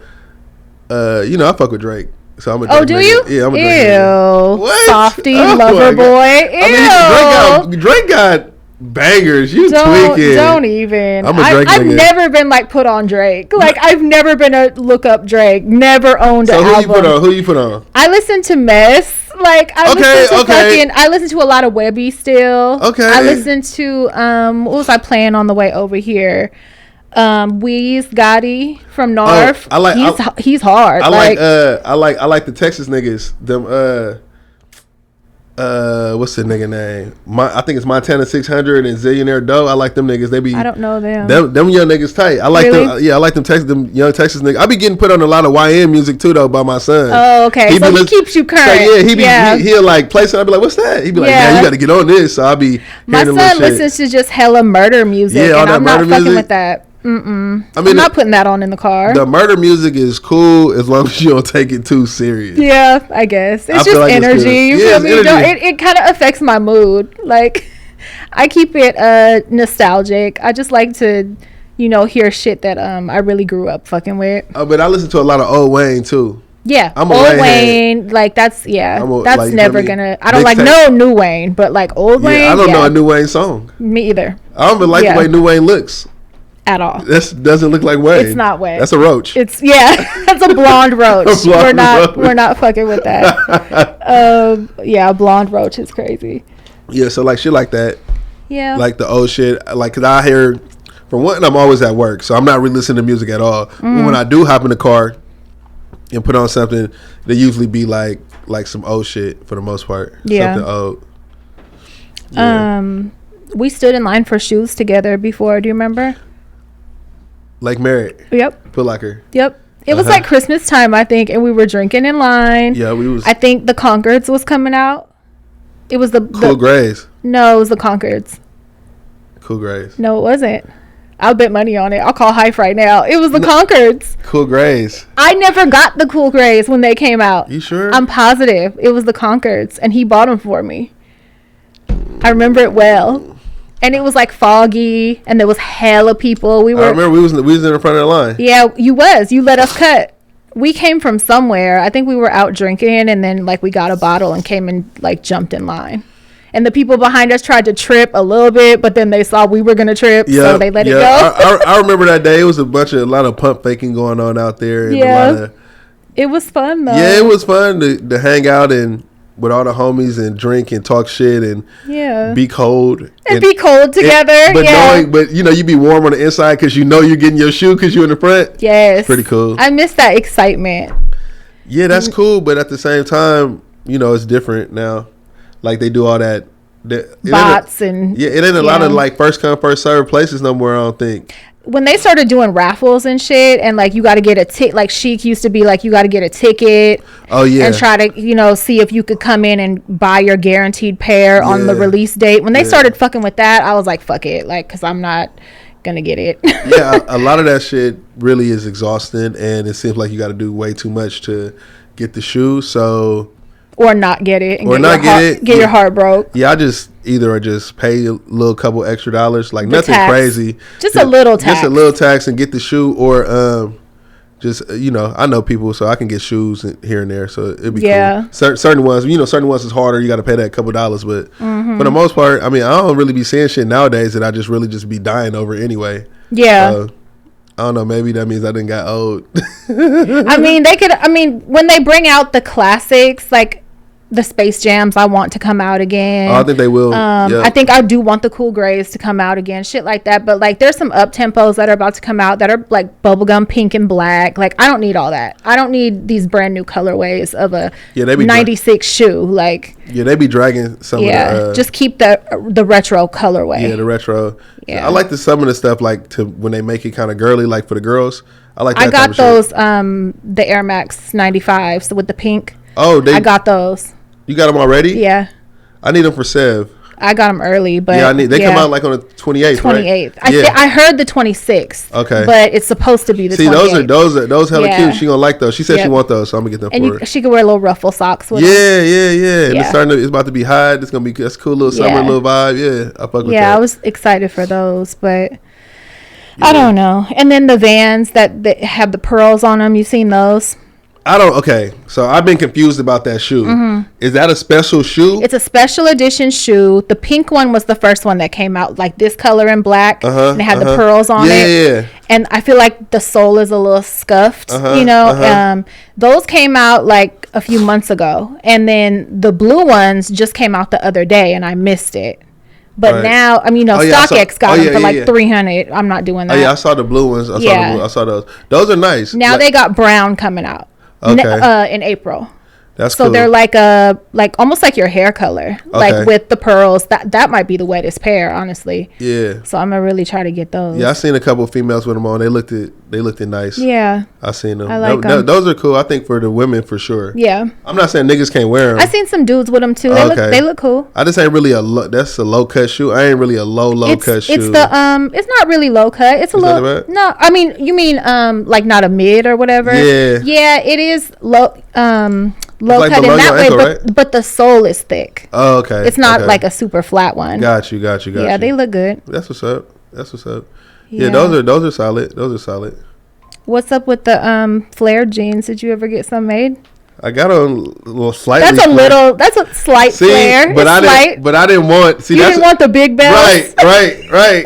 I fuck with Drake. So I'm a Drake Oh, do nigga. you? Yeah, I'm a Drake nigga. What? Softy, lover boy. Ew. I mean, Drake got bangers. You tweaking. Don't even. I'm a Drake nigga. I've never been like put on Drake. Like I've never been a look up Drake. Never owned an album. Who you put on? I listen to Mess. Like I listen to a lot of Webby still. Okay. I listen to what was I playing on the way over here? Weez Gotti from North. He's hard. I like the Texas niggas. Them what's the nigga name? I think it's Montana 600 and Zillionaire Doe. I like them niggas. They be. I don't know them. Them young niggas tight. I like them. Yeah, I like them young Texas niggas. I be getting put on a lot of YN music too though by my son. Oh, okay. He keeps you current. So yeah, he'll like play something. I be like, what's that? He be like, man, you got to get on this. So I be. My son listens to just hella murder music, and I'm not fucking with that. I'm not putting that on in the car. The murder music is cool as long as you don't take it too serious. Yeah, I guess it's just like energy. You feel me? It kind of affects my mood. Like I keep it nostalgic. I just like to, hear shit that I really grew up fucking with. But I listen to a lot of old Wayne too. Yeah, old Wayne, like that's never gonna. I don't like no new Wayne, but like old Wayne. I don't know a new Wayne song. Me either. I don't even like the way new Wayne looks. At all. This doesn't look like Wayne. It's not Wayne. That's a roach. That's a blonde roach. We're not fucking with that. A blonde roach is crazy. Yeah, so like shit like that. Yeah. Like the old shit. Like, cause I hear, for one, I'm always at work, so I'm not really listening to music at all. But when I do hop in the car and put on something, they usually be like some old shit for the most part. Yeah. Something old. Yeah. We stood in line for shoes together before. Do you remember? Like Merritt. Yep. Foot Locker. Yep. It was like Christmas time, I think, and we were drinking in line. Yeah, we was. I think the Concords was coming out. It was the Cool Grays. No, it was the Concords. Cool Grays. No, it wasn't. I'll bet money on it. I'll call Hype right now. It was the Concords. Cool Grays. I never got the Cool Grays when they came out. You sure? I'm positive. It was the Concords, and he bought them for me. I remember it well. And it was like foggy, and there was hella people. I remember we was in the front of the line. Yeah, you let us cut. We came from somewhere. I think we were out drinking, and then like we got a bottle and came and like jumped in line. And the people behind us tried to trip a little bit, but then they saw we were gonna trip, so they let it go. I remember that day. It was a lot of pump faking going on out there. And it was fun though. Yeah, it was fun to hang out and with all the homies and drink and talk shit and be cold and be cold together. But you be warm on the inside because you're getting your shoe because you're in the front. Yes, it's pretty cool. I miss that excitement. Yeah, that's cool, but at the same time, it's different now. Like they do all that. Bots and it ain't a lot of like first come first serve places no more. I don't think. When they started doing raffles and shit, and like you got to get a ticket, like Chic used to be like you got to get a ticket. Oh yeah. And try to see if you could come in and buy your guaranteed pair on the release date. When they started fucking with that, I was like, fuck it, like because I'm not gonna get it. Yeah, a lot of that shit really is exhausting, and it seems like you got to do way too much to get the shoe. So. Or not get it. And get your heart broke. Yeah, I just pay a little couple extra dollars, like nothing crazy. Just a little tax. Just a little tax and get the shoe, or I know people, so I can get shoes here and there, so it'd be cool. Certain ones, certain ones is harder. You got to pay that couple dollars, but for the most part, I mean, I don't really be seeing shit nowadays that I just really be dying over anyway. Yeah. I don't know. Maybe that means I didn't got old. I mean, when they bring out the classics, like the Space Jams, I want to come out again. Oh, I think they will. I think I do want the Cool Grays to come out again, shit like that. But like, there's some up tempos that are about to come out that are like bubblegum pink and black. Like, I don't need all that. I don't need these brand new colorways of a 96 shoe. Like, they be dragging some. Of just keep the retro colorway. Yeah, the retro. Yeah, I like some of the stuff like when they make it kind of girly, like for the girls. I like. That I got those the Air Max 95s with the pink. Oh, I got those. You got them already? Yeah. I need them for Sev. I got them early, but they come out like on the 28th. 28th. Right? I heard the 26th. Okay, but it's supposed to be the 28th. those hella cute. She gonna like those. She said she want those, so I'm gonna get them for her. She could wear little ruffle socks with them. Yeah. And it's about to be hot. It's gonna be that's a cool little summer little vibe. Yeah, I fuck with that. Yeah, I was excited for those, but I don't know. And then the Vans that have the pearls on them. You seen those? Okay, so I've been confused about that shoe. Mm-hmm. Is that a special shoe? It's a special edition shoe. The pink one was the first one that came out, like this color in black, and it had the pearls on it. Yeah. And I feel like the sole is a little scuffed, those came out like a few months ago. And then the blue ones just came out the other day, and I missed it. But now, StockX got them for like $300. I'm not doing that. Oh, yeah, I saw the blue ones. I saw those. Those are nice. Now they got brown coming out. In April. That's so cool. They're like almost like your hair color, like with the pearls. That might be the wettest pair, honestly. Yeah. So I'm gonna really try to get those. Yeah, I seen a couple of females with them on. They looked nice. Yeah. I seen them. I like them. Those are cool. I think for the women for sure. Yeah. I'm not saying niggas can't wear them. I seen some dudes with them too. They look cool. I just ain't really that's a low cut shoe. I ain't really a low cut shoe. It's it's not really low cut. It's a little. No, I mean you mean like not a mid or whatever. Yeah. Yeah, it is low. Low like cut in that way, ankle, but the sole is thick. Oh, okay. It's not like a super flat one. Got you. Yeah, they look good. That's what's up. Yeah, those are solid. What's up with the flared jeans? Did you ever get some made? I got a little slightly. That's a slight flare. But I didn't want. You didn't want the big bells. Right.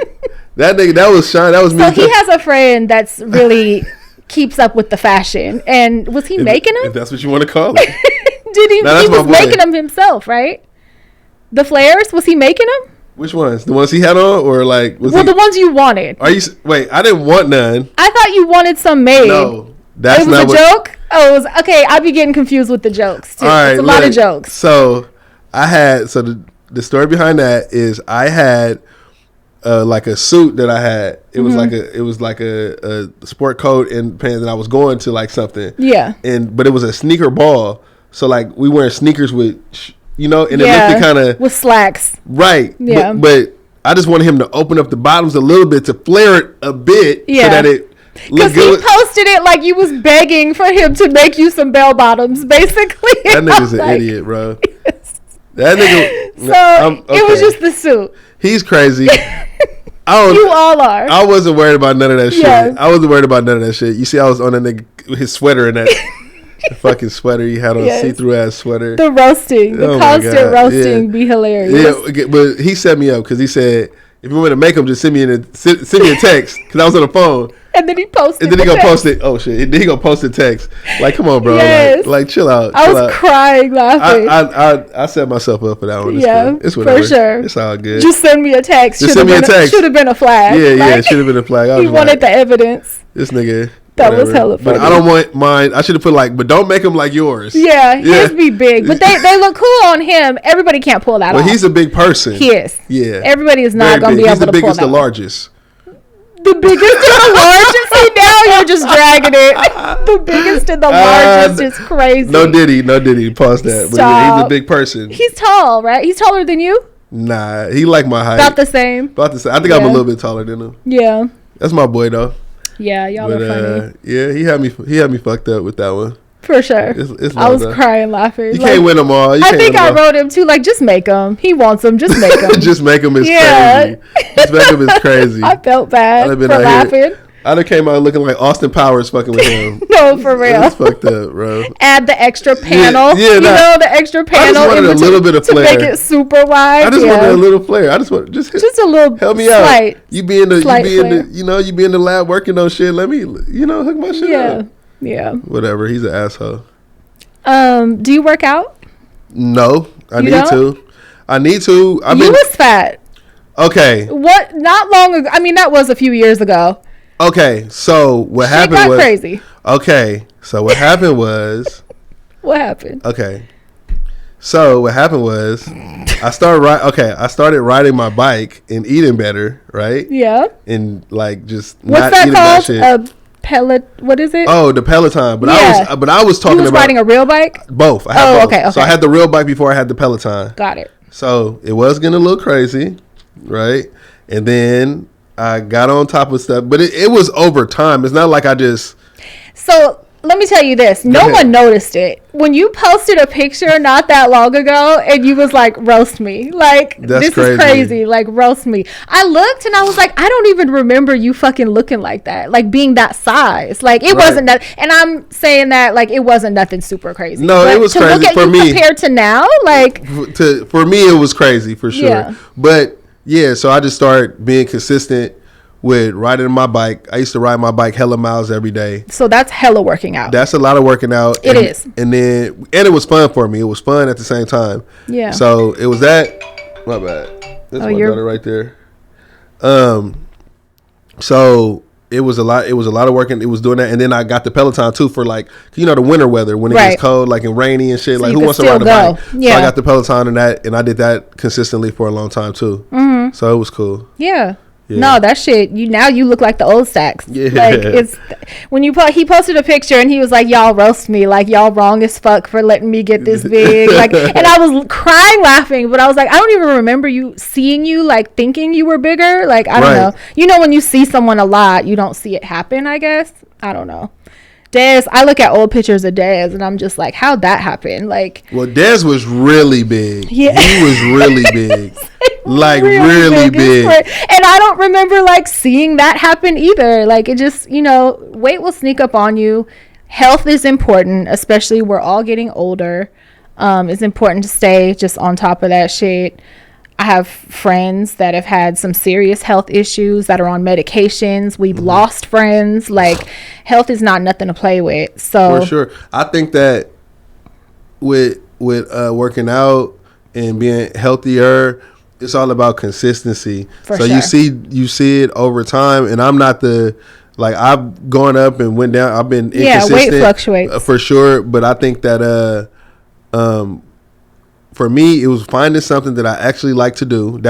That nigga, that was shine. That was me. So he has a friend that's really keeps up with the fashion. And was he making them? If that's what you want to call it. Did he? He was making them himself, right? The flares, was he making them? Which ones? The ones he had on, or like? The ones you wanted. Wait, I didn't want none. I thought you wanted some made. No, that's not. It was a joke. Oh, it was okay. I be getting confused with the jokes too. All right, it's a lot of jokes. So the story behind that is I had like a suit that I had. It was like a sport coat and pants, and I was going to like something. Yeah. But it was a sneaker ball, so like we wearing sneakers with. And it looked kind of with slacks, right? Yeah, but I just wanted him to open up the bottoms a little bit to flare it a bit, so that it looked good. He posted it like you was begging for him to make you some bell bottoms, basically. That nigga's an idiot, bro. Yes. That nigga. So it was just the suit. He's crazy. You all are. I wasn't worried about none of that shit. I wasn't worried about none of that shit. You see, I was on that nigga with his sweater and that. The fucking sweater he had on, see-through ass sweater. The constant roasting be hilarious. Yeah, but he set me up because he said, if you want to make them, just send me a text because I was on the phone. And then he posted. And then he gonna post it. Oh shit! Then he gonna post a text. Like, come on, bro. Yes. Like chill out. I was crying laughing. I set myself up for that one. It's whatever. For sure. It's all good. Just send me a text. Should have been a flag. Yeah, should have been a flag. He wanted the evidence. This nigga. That was hella funny. But I don't want mine. I should have put but don't make them like yours. Yeah, his be big. But they look cool on him. Everybody can't pull that off. Well, he's a big person. He is. Yeah. Everybody is not going to be able to pull that off. He's the biggest, the largest. The biggest and the largest? See, now you're just dragging it. The biggest and the largest is crazy. No Diddy. Pause that. Stop. But yeah, he's a big person. He's tall, right? He's taller than you? Nah, he like my height. About the same. I think I'm a little bit taller than him. Yeah. That's my boy, though. Yeah, y'all are funny. Yeah, he had me fucked up with that one. For sure. I was crying laughing. You can't win them all. I think I wrote him too. Like, just make them. He wants them. Just make them. Just make them is crazy. Just make them is crazy. I felt bad for laughing. I'd have came out looking like Austin Powers fucking with him. No, for real. That's fucked up, bro. Add the extra panel. The extra panel. I just wanted a little bit of flair. To make it super wide. I just wanted a little flair. I just want just a little. Help me out. You be in the lab working on shit. Let me, hook my shit up. Yeah. Whatever. He's an asshole. Do you work out? No, I need to. You was fat. Okay. What? Not long ago. I mean, that was a few years ago. Okay, so what happened was crazy. Okay, so what happened was what happened? Okay, so what happened was I started riding my bike and eating better, right? Yeah. And like just what's not that eating called? that shit. What is it? Oh, the Peloton. But I was talking about riding a real bike? Both. I had both. Okay. So I had the real bike before I had the Peloton. Got it. So it was getting a little crazy, right? And then I got on top of stuff, but it was over time. It's not like I just. So let me tell you this. No one noticed it. When you posted a picture not that long ago and you was like, roast me. Like, this is crazy. Like, roast me. I looked and I was like, I don't even remember you fucking looking like that. Like, being that size. Like, it wasn't that. And I'm saying that, like, it wasn't nothing super crazy. No, but it was crazy for me. Compared to now, like. For me, it was crazy for sure. Yeah. But, yeah, so I just started being consistent with riding my bike. I used to ride my bike hella miles every day. So that's hella working out. That's a lot of working out. It is. And it was fun for me. It was fun at the same time. Yeah. So it was that. My bad. That's my daughter right there. So it was a lot. It was a lot of working. It was doing that, and then I got the Peloton too for like the winter weather when it gets cold, like and rainy and shit. So like who wants to ride a bike? Yeah. So I got the Peloton and I did that consistently for a long time too. Mm-hmm. So it was cool. Yeah. Yeah. No, that shit. You look like the old Staxx. Yeah. Like it's when he posted a picture and he was like, "Y'all roast me, like y'all wrong as fuck for letting me get this big." Like, and I was crying laughing, but I was like, I don't even remember seeing you like thinking you were bigger. Like I don't know. You know when you see someone a lot, you don't see it happen. I guess I don't know. Dez, I look at old pictures of Dez and I'm just like, how'd that happen? Like, well, Dez was really big. Yeah, he was really big. Like really big. And I don't remember like seeing that happen either. Like it just, weight will sneak up on you. Health is important, especially we're all getting older. It's important to stay just on top of that shit. I have friends that have had some serious health issues that are on medications. We've lost friends. Like health is not nothing to play with. So for sure. I think that with working out and being healthier, it's all about consistency. So sure. you see it over time, and I'm not I've gone up and went down. I've been inconsistent. Weight fluctuates for sure. But I think that for me, it was finding something that I actually like to do.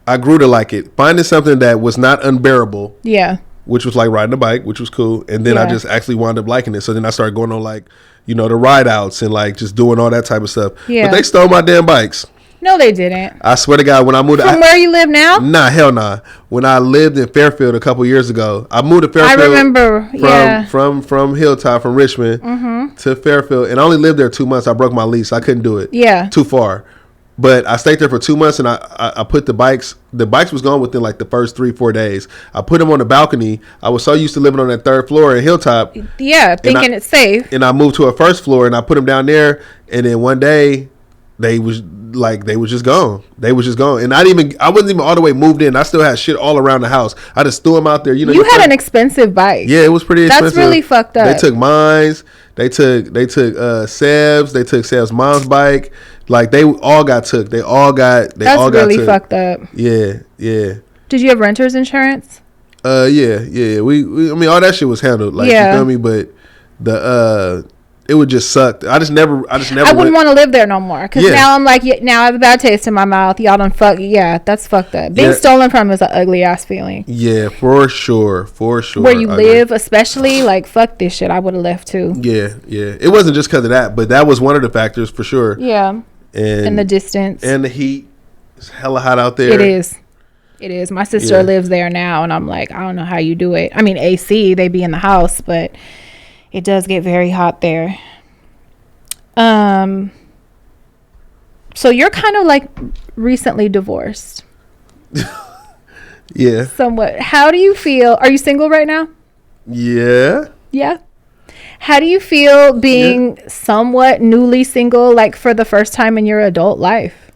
I grew to like it. Finding something that was not unbearable. Yeah. Which was like riding a bike, which was cool. And then I just actually wound up liking it. So then I started going on the ride outs and like just doing all that type of stuff. Yeah. But they stole my damn bikes. No, they didn't. I swear to God, when I moved where you live now? Nah, hell nah. When I lived in Fairfield a couple years ago, I moved to Fairfield. I remember, from Hilltop, from Richmond to Fairfield, and I only lived there 2 months. I broke my lease. I couldn't do it. Yeah, too far. But I stayed there for 2 months, and I put the bikes. The bikes was gone within like the first 3-4 days. I put them on the balcony. I was so used to living on that third floor in Hilltop. Yeah, thinking it's safe. And I moved to a first floor, and I put them down there. And then one day, they was just gone. They was just gone, and I wasn't even all the way moved in. I still had shit all around the house. I just threw them out there. You had an expensive bike. Yeah, it was pretty expensive. That's really fucked up. They took mines. They took Seb's. They took Seb's mom's bike. Like they all got took. That's really fucked up. Yeah. Did you have renter's insurance? Yeah. We I mean, all that shit was handled. Like, you feel me? But it would just suck. I just never. I wouldn't want to live there no more. Because now I'm like, now I have a bad taste in my mouth. Y'all done fuck. Yeah, that's fucked up. Being stolen from is an ugly ass feeling. Yeah, for sure. Where you live, especially, like, fuck this shit. I would have left too. Yeah. It wasn't just because of that, but that was one of the factors for sure. Yeah. And the distance. And the heat. It's hella hot out there. It is. My sister lives there now, and I'm like, I don't know how you do it. I mean, AC, they be in the house, but it does get very hot there. So you're kind of like recently divorced. Yeah. Somewhat. How do you feel? Are you single right now? Yeah. Yeah. How do you feel being somewhat newly single, like for the first time in your adult life?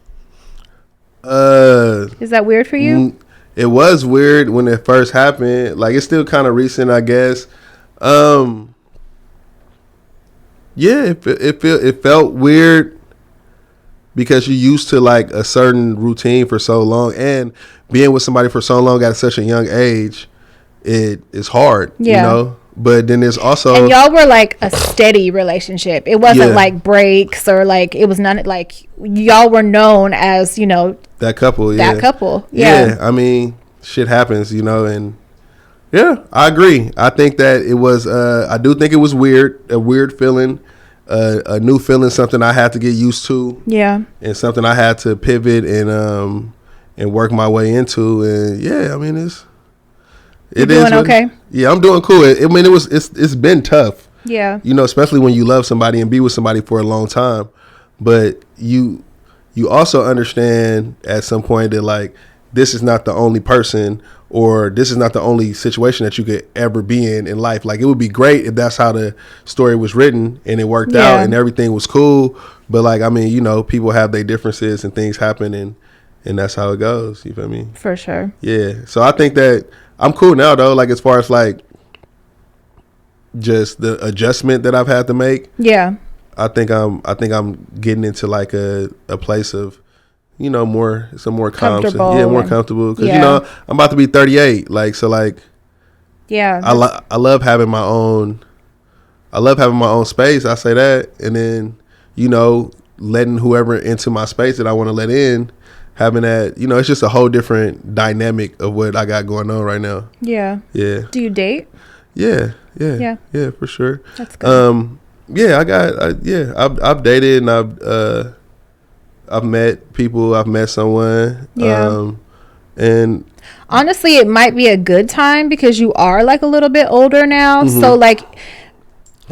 Is that weird for you? It was weird when it first happened. Like, it's still kind of recent, I guess. Yeah, it felt weird because you're used to like a certain routine for so long, and being with somebody for so long at such a young age, it is hard, you know. But then there's also, and y'all were like a steady relationship. It wasn't like breaks or like it was none. Like y'all were known as, that couple. Yeah. I mean, shit happens, and. Yeah, I agree. I think that it was. I do think it was weird. A weird feeling. a new feeling, something I had to get used to. Yeah. And something I had to pivot and work my way into. And yeah, I mean, You're doing okay? Yeah, I'm doing cool. I mean, it's been tough. Yeah. You know, especially when you love somebody and be with somebody for a long time. But you also understand at some point that, like, this is not the only person, or this is not the only situation that you could ever be in life. Like, it would be great if that's how the story was written and it worked out and everything was cool. But, like, I mean, you know, people have their differences and things happen, and that's how it goes. You feel me? For sure. Yeah. So I think that I'm cool now, though. Like, as far as, like, just the adjustment that I've had to make. Yeah. I think I'm getting into like a place of, you know, more calm. More comfortable. Because, you know, I'm about to be 38. Like, so, like, yeah, I love having my own space. I say that. And then, you know, letting whoever into my space that I want to let in, having that, you know, it's just a whole different dynamic of what I got going on right now. Yeah. Yeah. Do you date? Yeah, for sure. That's good. Yeah, I've dated and I've met people. I've met someone. Yeah. And honestly, it might be a good time because you are like a little bit older now. Mm-hmm. So like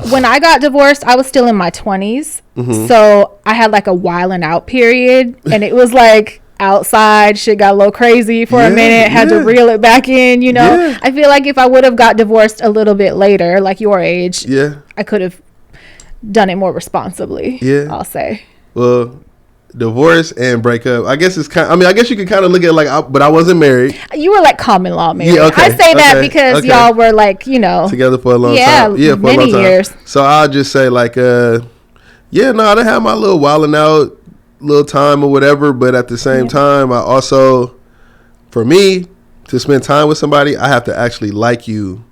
when I got divorced, I was still in my 20s. Mm-hmm. So I had like a wilding out period, and it was like outside shit got a little crazy for a minute, had to reel it back in, you know. I feel like if I would have got divorced a little bit later, like your age, I could have done it more responsibly. I'll say. Well, divorce and breakup, I guess it's kind, I mean, I guess you could kind of look at it like, but I wasn't married. You were like common law married. I say that because y'all were like, you know, together for a long time. For many years. So I'll just say like, I didn't have my little wilding out little time or whatever, but at the same time, I also, for me to spend time with somebody, I have to actually like you.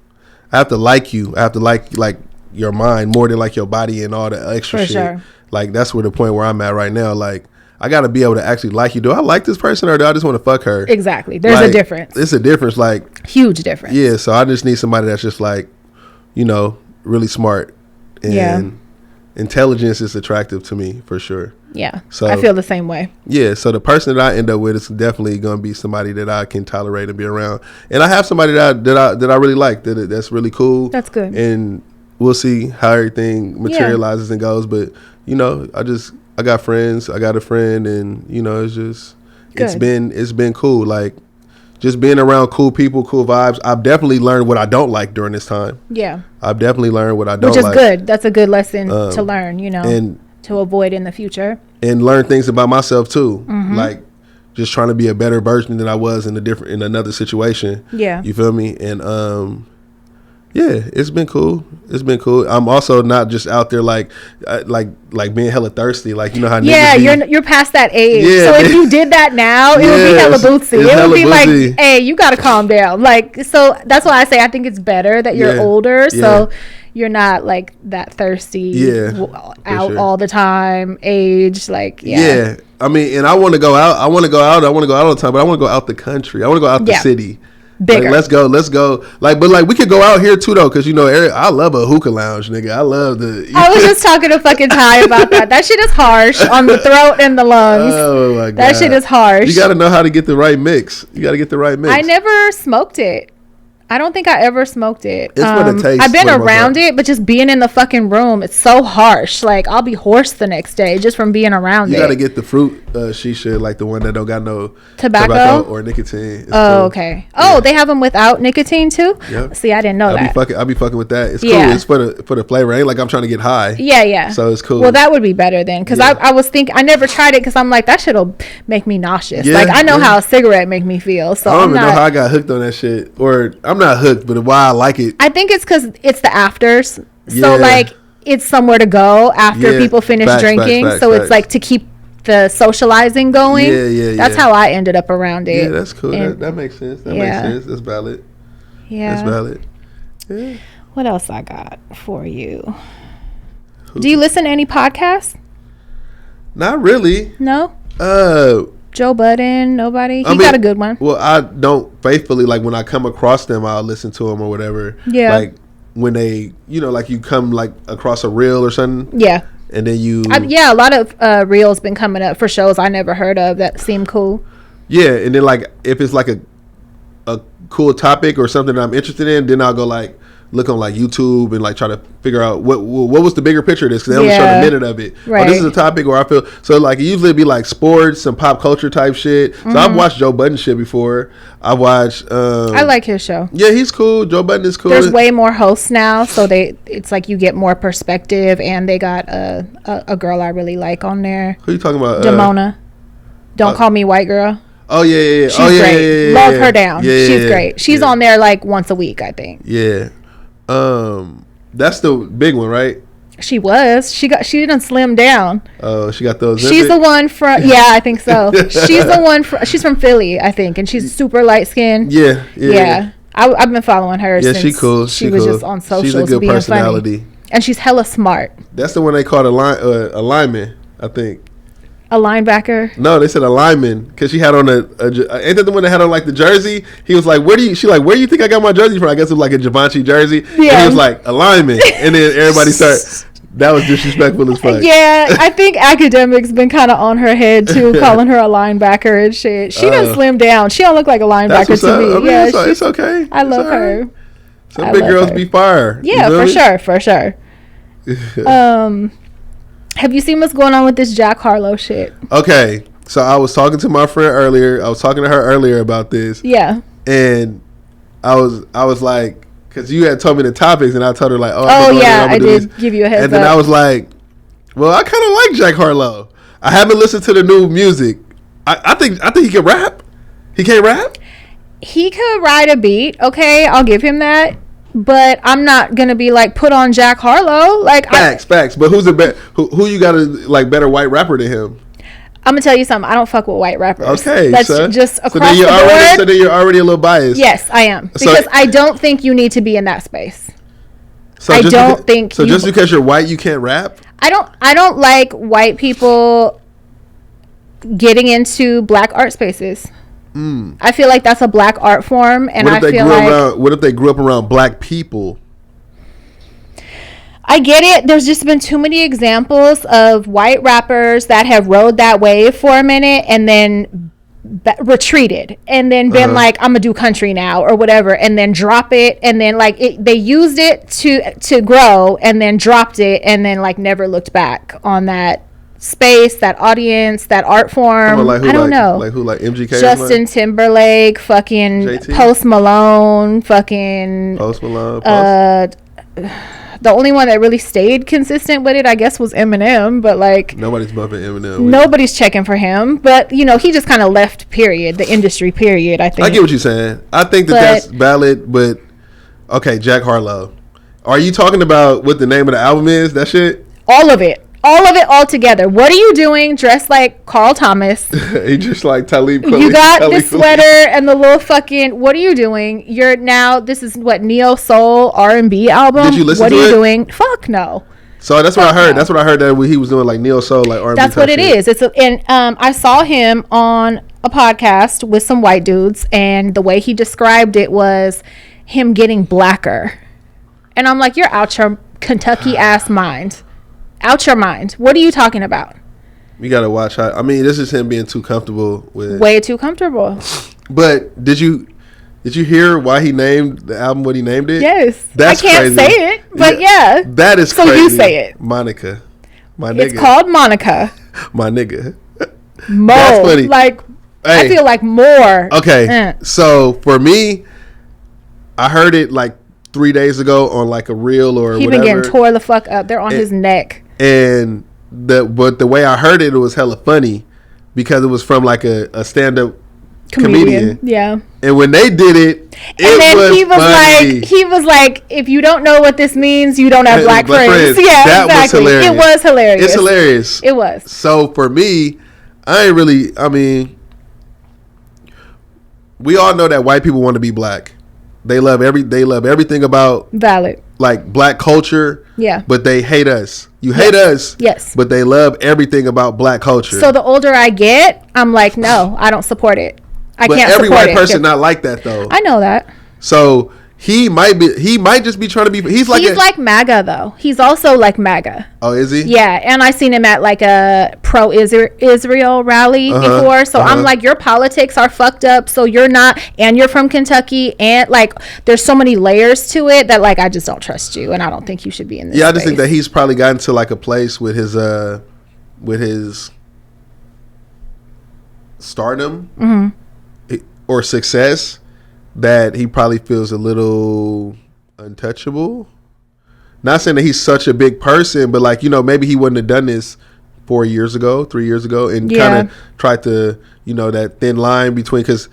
I have to like your mind more than like your body and all the extra shit. Sure. Like, that's where the point where I'm at right now. Like, I got to be able to actually like you. Do I like this person, or do I just want to fuck her? Exactly. There's a difference. It's a difference, like huge difference. Yeah. So I just need somebody that's just like, you know, really smart, and intelligence is attractive to me for sure. Yeah. So I feel the same way. Yeah. So the person that I end up with is definitely going to be somebody that I can tolerate and be around. And I have somebody that I really like, that's really cool. That's good. And we'll see how everything materializes and goes. But, you know, I got friends. I got a friend, and, you know, it's just good. It's been cool. Like, just being around cool people, cool vibes. I've definitely learned what I don't like during this time. Yeah. I've definitely learned what I don't like. Which is good. That's a good lesson to learn, you know, and to avoid in the future. And learn things about myself too. Mm-hmm. Like, just trying to be a better version than I was in another situation. Yeah. You feel me? And it's been cool. It's been cool. I'm also not just out there like being hella thirsty. Like, you know how you're past that age. Yeah, so if you did that now, it would be hella bootsy. It would be bootsy. Like, hey, you got to calm down. Like, so that's why I say I think it's better that you're older. So you're not like that thirsty out all the time age. Like, yeah. I mean, and I want to go out. I want to go out all the time, but I want to go out the country. I want to go out the city. Bigger. Like, let's go. Like, but like, we could go out here too though, because, you know, I love a hookah lounge, nigga. I love I was just talking to fucking Ty about that. That shit is harsh on the throat and the lungs. Oh my god, that shit is harsh. You got to know how to get the right mix. I never smoked it. I don't think I ever smoked it. It's what it takes. I've been around it, but just being in the fucking room, it's so harsh. Like, I'll be hoarse the next day just from being around it. You got to get the fruit shisha, like the one that don't got no tobacco or nicotine. It's cool. Okay. Oh, they have them without nicotine too? Yep. See, I didn't know that. I'll be fucking with that. It's cool. It's for the flavor. It ain't like I'm trying to get high. Yeah. So it's cool. Well, that would be better then, because I was thinking, I never tried it because I'm like, that shit'll make me nauseous. Yeah, like, I know how a cigarette make me feel. So I don't even know how I got hooked on that shit. Or I'm not hooked, but why I like it. I think it's because it's the afters. So like, it's somewhere to go after people finish drinking. So it's like to keep the socializing going. That's how I ended up around it. Yeah, that's cool. That makes sense. That makes sense. That's valid. Yeah. That's valid. Yeah. What else I got for you? Do you listen to any podcasts? Not really. No? Joe Budden, nobody? He got a good one. Well, I don't faithfully, like, when I come across them, I'll listen to them or whatever. Yeah. Like, when they, you know, like, you come, like, across a reel or something. Yeah. and then you a lot of reels been coming up for shows I never heard of that seem cool. Yeah, and then like if it's like a cool topic or something that I'm interested in, then I'll go like look on like YouTube and like try to figure out what was the bigger picture of this, because they only showed a minute of it. Right. This is a topic where I feel so like it usually be like sports and pop culture type shit. So I've watched Joe Budden shit before. I've watched. I like his show. Yeah, he's cool. Joe Budden is cool. There's way more hosts now, so it's like you get more perspective, and they got a girl I really like on there. Who you talking about? Damona. Don't call me white girl. Oh yeah. She's great. Love her down. She's great. She's on there like once a week, I think. Yeah. That's the big one, right? She was. She didn't slim down. Oh, she got those. She's the one from. Yeah, I think so. She's the one. She's from Philly, I think, and she's super light skinned. Yeah. I've been following her. Yeah, since she cool. She was just on socials. She's a good being personality, funny. And she's hella smart. That's the one they called a lineman, I think. A linebacker? No, they said a lineman, because she had on ain't that the one that had on like the jersey? He was like, where do you think I got my jersey from? I guess it was like a Givenchy jersey. Yeah. And he was like, a lineman. And then everybody started, that was disrespectful as fuck. Yeah, I think academics been kind of on her head too, calling her a linebacker and shit. She done slim down. She don't look like a linebacker to me. I mean, it's okay. I love her. Some big girls be fire. Yeah, for sure. Have you seen what's going on with this Jack Harlow shit? Okay, so I was talking to my friend earlier. I was talking to her earlier about this. Yeah. And I was like, because you had told me the topics, and I told her like, I did give you a heads up. And then I was like, well, I kind of like Jack Harlow. I haven't listened to the new music. I think he can rap. He can't rap? He could ride a beat. Okay, I'll give him that. But I'm not gonna be like, put on Jack Harlow. Like facts. But who's who you got a like better white rapper than him? I'm gonna tell you something. I don't fuck with white rappers. Okay, that's just across the board. So then you're already a little biased. Yes, I am, because I don't think you need to be in that space. So just because you're white, you can't rap? I don't like white people getting into black art spaces. I feel like that's a black art form, and what if they grew up around black people? I get it. There's just been too many examples of white rappers that have rode that wave for a minute and then retreated and then been like, I'm gonna do country now or whatever, and then drop it, and then like they used it to grow and then dropped it and then like never looked back on that space, that audience, that art form. I don't know. Like who? Like MGK? Justin Timberlake, fucking JT? Post Malone, fucking Post Malone. The only one that really stayed consistent with it, I guess, was Eminem. But like, nobody's bumping Eminem. Nobody's checking for him. But you know, he just kind of left. Period. The industry. Period. I think. I get what you're saying. I think that's valid. But okay, Jack Harlow. Are you talking about what the name of the album is? That shit. All of it. All together. What are you doing dressed like Carl Thomas? He just like Talib Kweli. You got the sweater and the little fucking, what are you doing? This is what, neo soul R&B album? Did you listen to it? What are you doing? Fuck no. So that's what I heard. No. That's what I heard, that he was doing like neo soul, like R&B. That's what it is. I saw him on a podcast with some white dudes, and the way he described it was him getting blacker. And I'm like, you're out your Kentucky ass mind. Out your mind. What are you talking about? You gotta watch how. I mean, this is him being too comfortable with. Way too comfortable. But did you hear why he named the album what he named it? Yes. That's I can't say it, but yeah. That is crazy. So you say it. Monica. My nigga. It's called Monica. My nigga. Mo. That's funny. Like, hey. I feel like more. Okay. So for me, I heard it like 3 days ago on like a reel or whatever. He been getting tore the fuck up. They're on his neck. And but the way I heard it was hella funny, because it was from like a stand-up comedian. Yeah. And when they did it, he was like, if you don't know what this means, you don't have black friends. Yeah, that exactly. Was hilarious. It was hilarious. It's hilarious. It was. So for me, I mean, we all know that white people want to be black. They love everything about valid, like black culture. Yeah. But they hate us. You hate us. Yes. But they love everything about black culture. So the older I get, I'm like, no, I don't support it. I can't support it. Every white person not like that though. I know that. So He might just be trying to be. He's like MAGA though. He's also like MAGA. Oh, is he? Yeah, and I seen him at like a pro Israel rally before. So I'm like, your politics are fucked up. So you're not, and you're from Kentucky, and like, there's so many layers to it that like I just don't trust you, and I don't think you should be in this. Yeah, I just think that he's probably gotten to like a place with his stardom or success that he probably feels a little untouchable. Not saying that he's such a big person, but like, you know, maybe he wouldn't have done this 3 years ago, and kind of tried to, you know, that thin line between, because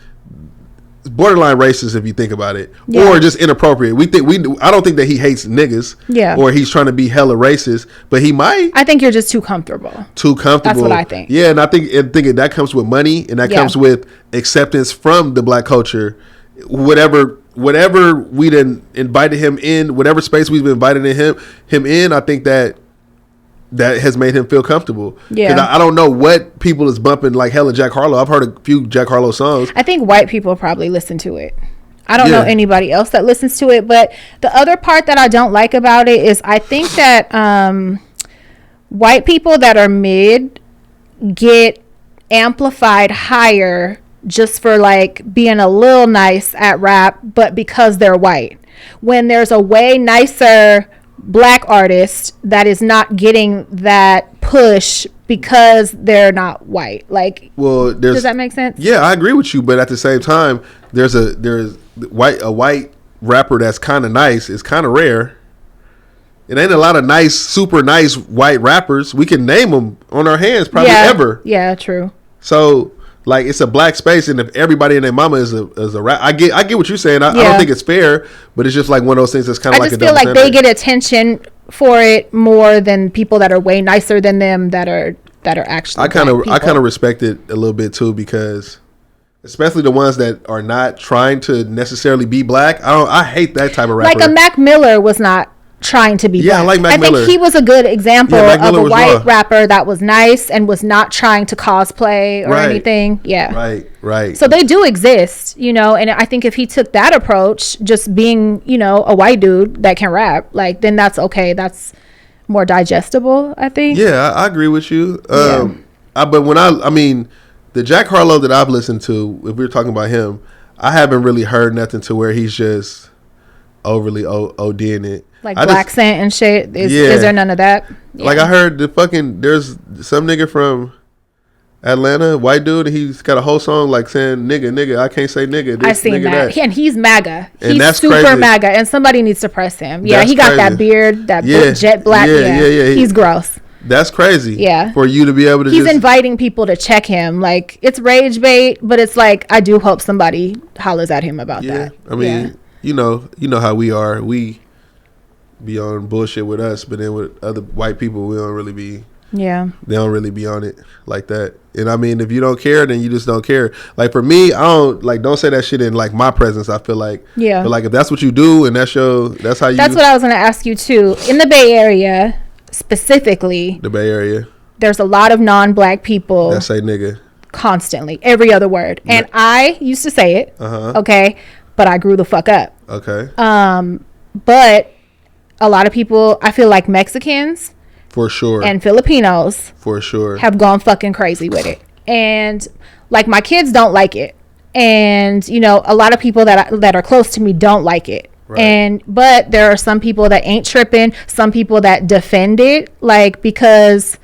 it's borderline racist if you think about it, or just inappropriate. I don't think that he hates niggas, or he's trying to be hella racist, but he might. I think you're just too comfortable. That's what I think. Yeah, and I think that comes with money, and that comes with acceptance from the black culture. Whatever we done invited him in, whatever space we've invited him in, I think that has made him feel comfortable. Yeah, I don't know what people is bumping like hella Jack Harlow. I've heard a few Jack Harlow songs. I think white people probably listen to it. I don't know anybody else that listens to it, but the other part that I don't like about it is I think that white people that are mid get amplified higher just for like being a little nice at rap, but because they're white. When there's a way nicer black artist that is not getting that push because they're not white. Like, does that make sense? Yeah, I agree with you, but at the same time, there's a white rapper that's kind of nice. It's kind of rare. It ain't a lot of nice, super nice white rappers. We can name them on our hands probably ever. Yeah, true. So like, it's a black space, and if everybody and their mama is a rap, I get what you're saying. I don't think it's fair, but it's just like one of those things that's kind of like a double standard. I just feel like they get attention for it more than people that are way nicer than them that are actually. I kind of respect it a little bit too, because especially the ones that are not trying to necessarily be black. I hate that type of rapper. Like a Mac Miller was not trying to be black. I like Mac Miller. I think he was a good example of a white rapper that was nice and was not trying to cosplay or anything. Yeah. Right. So they do exist, you know, and I think if he took that approach, just being, you know, a white dude that can rap, like, then that's okay. That's more digestible, I think. Yeah, I agree with you. But when I mean, the Jack Harlow that I've listened to, if we're talking about him, I haven't really heard nothing to where he's just overly ODing it. Like black scent and shit. Is there none of that? Yeah. Like I heard there's some nigga from Atlanta, white dude, and he's got a whole song like saying nigga, I can't say nigga. I seen that. And he's MAGA. And that's super crazy. MAGA, and somebody needs to press him. Yeah, he got that beard, that jet black. Yeah. He's gross. That's crazy. Yeah. For you to be able to He's inviting people to check him. Like, it's rage bait, but it's like, I do hope somebody hollers at him about that. I mean, you know how we are. We be on bullshit with us, but then with other white people, we don't really be. Yeah. They don't really be on it like that. And I mean, if you don't care, then you just don't care. Like for me, I don't say that shit in like my presence. I feel like, but like if that's what you do and that's how you. That's what I was going to ask you too. In the Bay Area, specifically. The Bay Area. There's a lot of non-black people. That say nigga. Constantly. Every other word. And I used to say it. Okay. But I grew the fuck up. Okay. But a lot of people, I feel like Mexicans. For sure. And Filipinos. For sure. Have gone fucking crazy with it. And like my kids don't like it. And you know, a lot of people that are close to me don't like it. Right. But there are some people that ain't tripping, some people that defend it, like because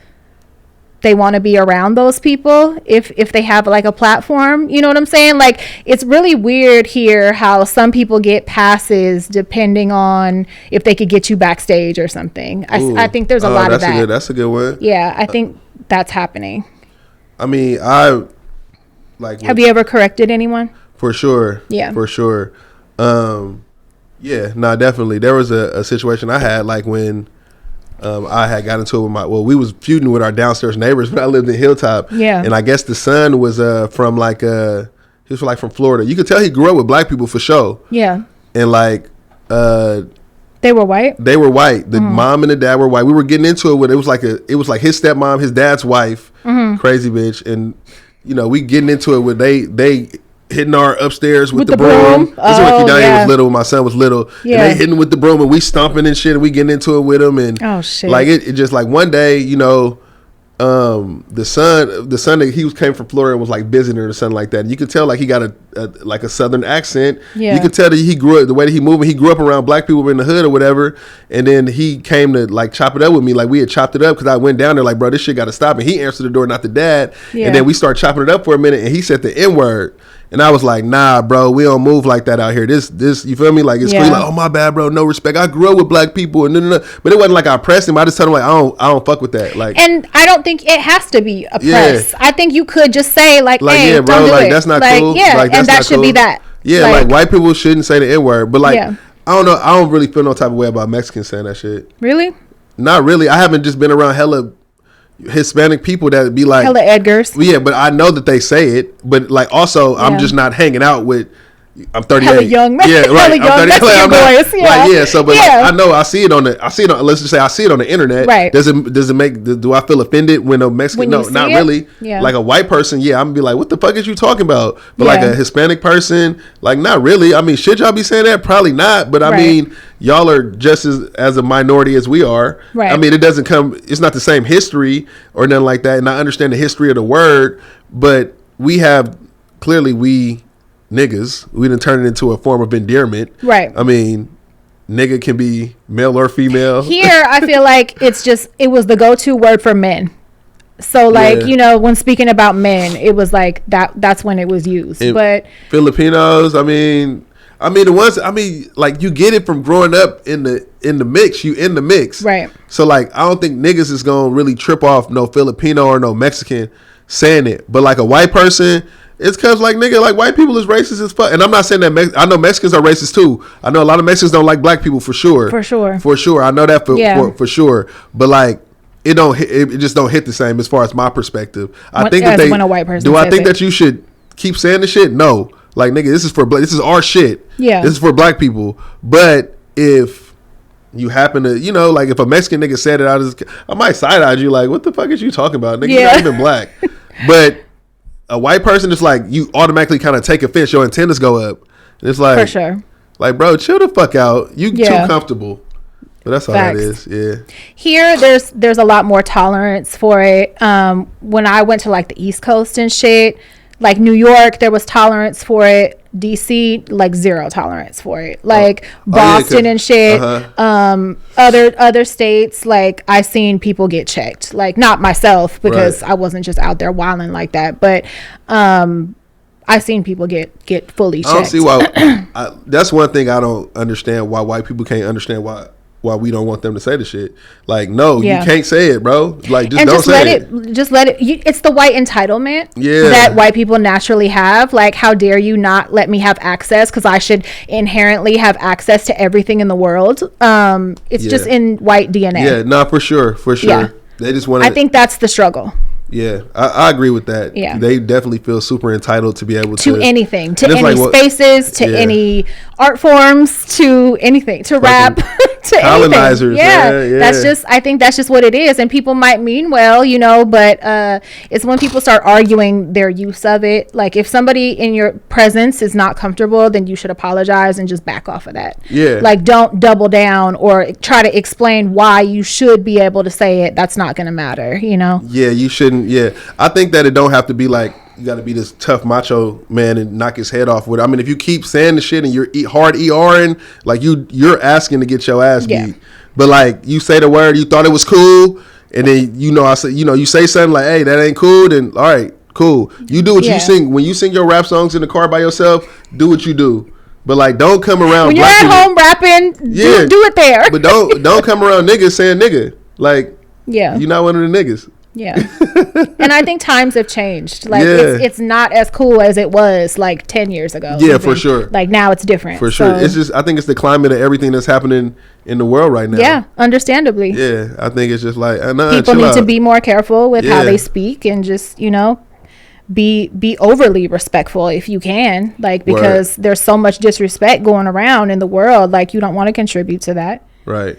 they want to be around those people if they have like a platform, you know what I'm saying? Like, it's really weird here how some people get passes depending on if they could get you backstage or something. I think there's a lot of that. That's a good one. Yeah, I think that's happening. I mean, have you ever corrected anyone? For sure. Yeah. For sure. Yeah, no, definitely. There was a situation I had like when I had got into it with we was feuding with our downstairs neighbors when I lived in Hilltop. Yeah. And I guess the son was from like he was like from Florida. You could tell he grew up with black people for sure. Yeah. And like they were white? They were white. The mom and the dad were white. We were getting into it with it was like his stepmom, his dad's wife, crazy bitch, and you know, we getting into it with they hitting our upstairs with the broom. This is when Kidania was little. My son was little. Yeah. And they hitting with the broom and we stomping and shit and we getting into it with them. And like it just like one day, you know, the son that he came from Florida and was like visiting or something like that. And you could tell like he got a southern accent. Yeah. You could tell that he grew up the way that he moved. He grew up around black people in the hood or whatever. And then he came to like chop it up with me. Like we had chopped it up because I went down there like, bro, this shit got to stop. And he answered the door, not the dad. Yeah. And then we started chopping it up for a minute. And he said the N-word. And I was like, nah, bro, we don't move like that out here. This, you feel me? Like, it's cool. Like, oh, my bad, bro. No respect. I grew up with black people. And but it wasn't like I pressed him. I just told him, like, I don't fuck with that. Like, and I don't think it has to be a press. I think you could just say, like hey, yeah, bro, don't do like, it. That's not like, cool. Yeah, like, and that should cool. be that. Yeah, like white people shouldn't say the N-word. But, like, I don't know. I don't really feel no type of way about Mexicans saying that shit. Really? Not really. I haven't just been around hella Hispanic people that be like hella Edgars. Yeah, but I know that they say it. But like also I'm just not hanging out with I'm 38. Hella young, yeah, right. I'm 38. I'm boys. Like, yeah. So, but like, I know I see it on. Let's just say I see it on the internet. Right. Does it make? Do I feel offended when a Mexican? No, not really. Yeah. Like a white person, I'm gonna be like, what the fuck is you talking about? But like a Hispanic person, like not really. I mean, should y'all be saying that? Probably not. But I mean, y'all are just as a minority as we are. Right. I mean, it doesn't come. It's not the same history or nothing like that. And I understand the history of the word, but we have clearly niggas, we didn't turn it into a form of endearment. Right. I mean, nigga can be male or female. Here, I feel like it was the go-to word for men. So, like, you know, when speaking about men, it was like that's when it was used. And but Filipinos, I mean, the ones, like, you get it from growing up in the mix. You in the mix. Right. So, like, I don't think niggas is going to really trip off no Filipino or no Mexican saying it. But, like, a white person, it's because, like, nigga, like, white people is racist as fuck. And I'm not saying that I know Mexicans are racist, too. I know a lot of Mexicans don't like black people, for sure. For sure. For sure. I know that for sure. But, like, it just don't hit the same as far as my perspective. I think when a white person I think that you should keep saying the shit? No. Like, nigga, this is our shit. Yeah. This is for black people. But if you happen to, you know, like, if a Mexican nigga said it, I might side-eye you, like, what the fuck is you talking about? Nigga, you're not even black. But a white person is like, you automatically kind of take offense. Your antennas go up. And it's like, for sure. Like, bro, chill the fuck out. You too comfortable. But that's all that is. Yeah. Here, there's a lot more tolerance for it. When I went to like the East Coast and shit, like New York, there was tolerance for it. DC, like zero tolerance for it. Like Boston and shit. Other states, like I seen people get checked. Like not myself because I wasn't just out there wilding like that, but I seen people get fully checked. I don't see why. That's one thing I don't understand, why white people can't understand why we don't want them to say the shit. Like, no, you can't say it, bro. Like, just let it. Just let it. It's the white entitlement that white people naturally have. Like, how dare you not let me have access? Because I should inherently have access to everything in the world. It's just in white DNA. Yeah, no, for sure. Yeah. They just want. I think that's the struggle. Yeah, I agree with that. Yeah. They definitely feel super entitled to be able to anything, to any spaces, to any art forms, to anything, to rap, to colonizers. Anything. Yeah. I think that's just what it is. And people might mean well, you know, but it's when people start arguing their use of it. Like, if somebody in your presence is not comfortable, then you should apologize and just back off of that. Yeah. Like, don't double down or try to explain why you should be able to say it. That's not going to matter, you know? Yeah, you shouldn't. Yeah, I think that it don't have to be like you got to be this tough macho man and knock his head off with it. I mean, if you keep saying the shit and you're hard ERing, like you're asking to get your ass beat. But like, you say the word, you thought it was cool, and then you say something like, "Hey, that ain't cool." Then all right, cool. You do what you sing. When you sing your rap songs in the car by yourself, do what you do. But like, don't come around when you're at home rapping. Do it there. But don't come around niggas saying nigga. Like, you're not one of the niggas. Yeah. And I think times have changed. Like, it's not as cool as it was like 10 years ago. Yeah, for sure. Like, now it's different. For sure. It's just, I think it's the climate of everything that's happening in the world right now. Yeah, understandably. Yeah, I think it's just like, people need to be more careful with how they speak and just, you know, be overly respectful if you can. Like, because there's so much disrespect going around in the world. Like, you don't want to contribute to that. Right.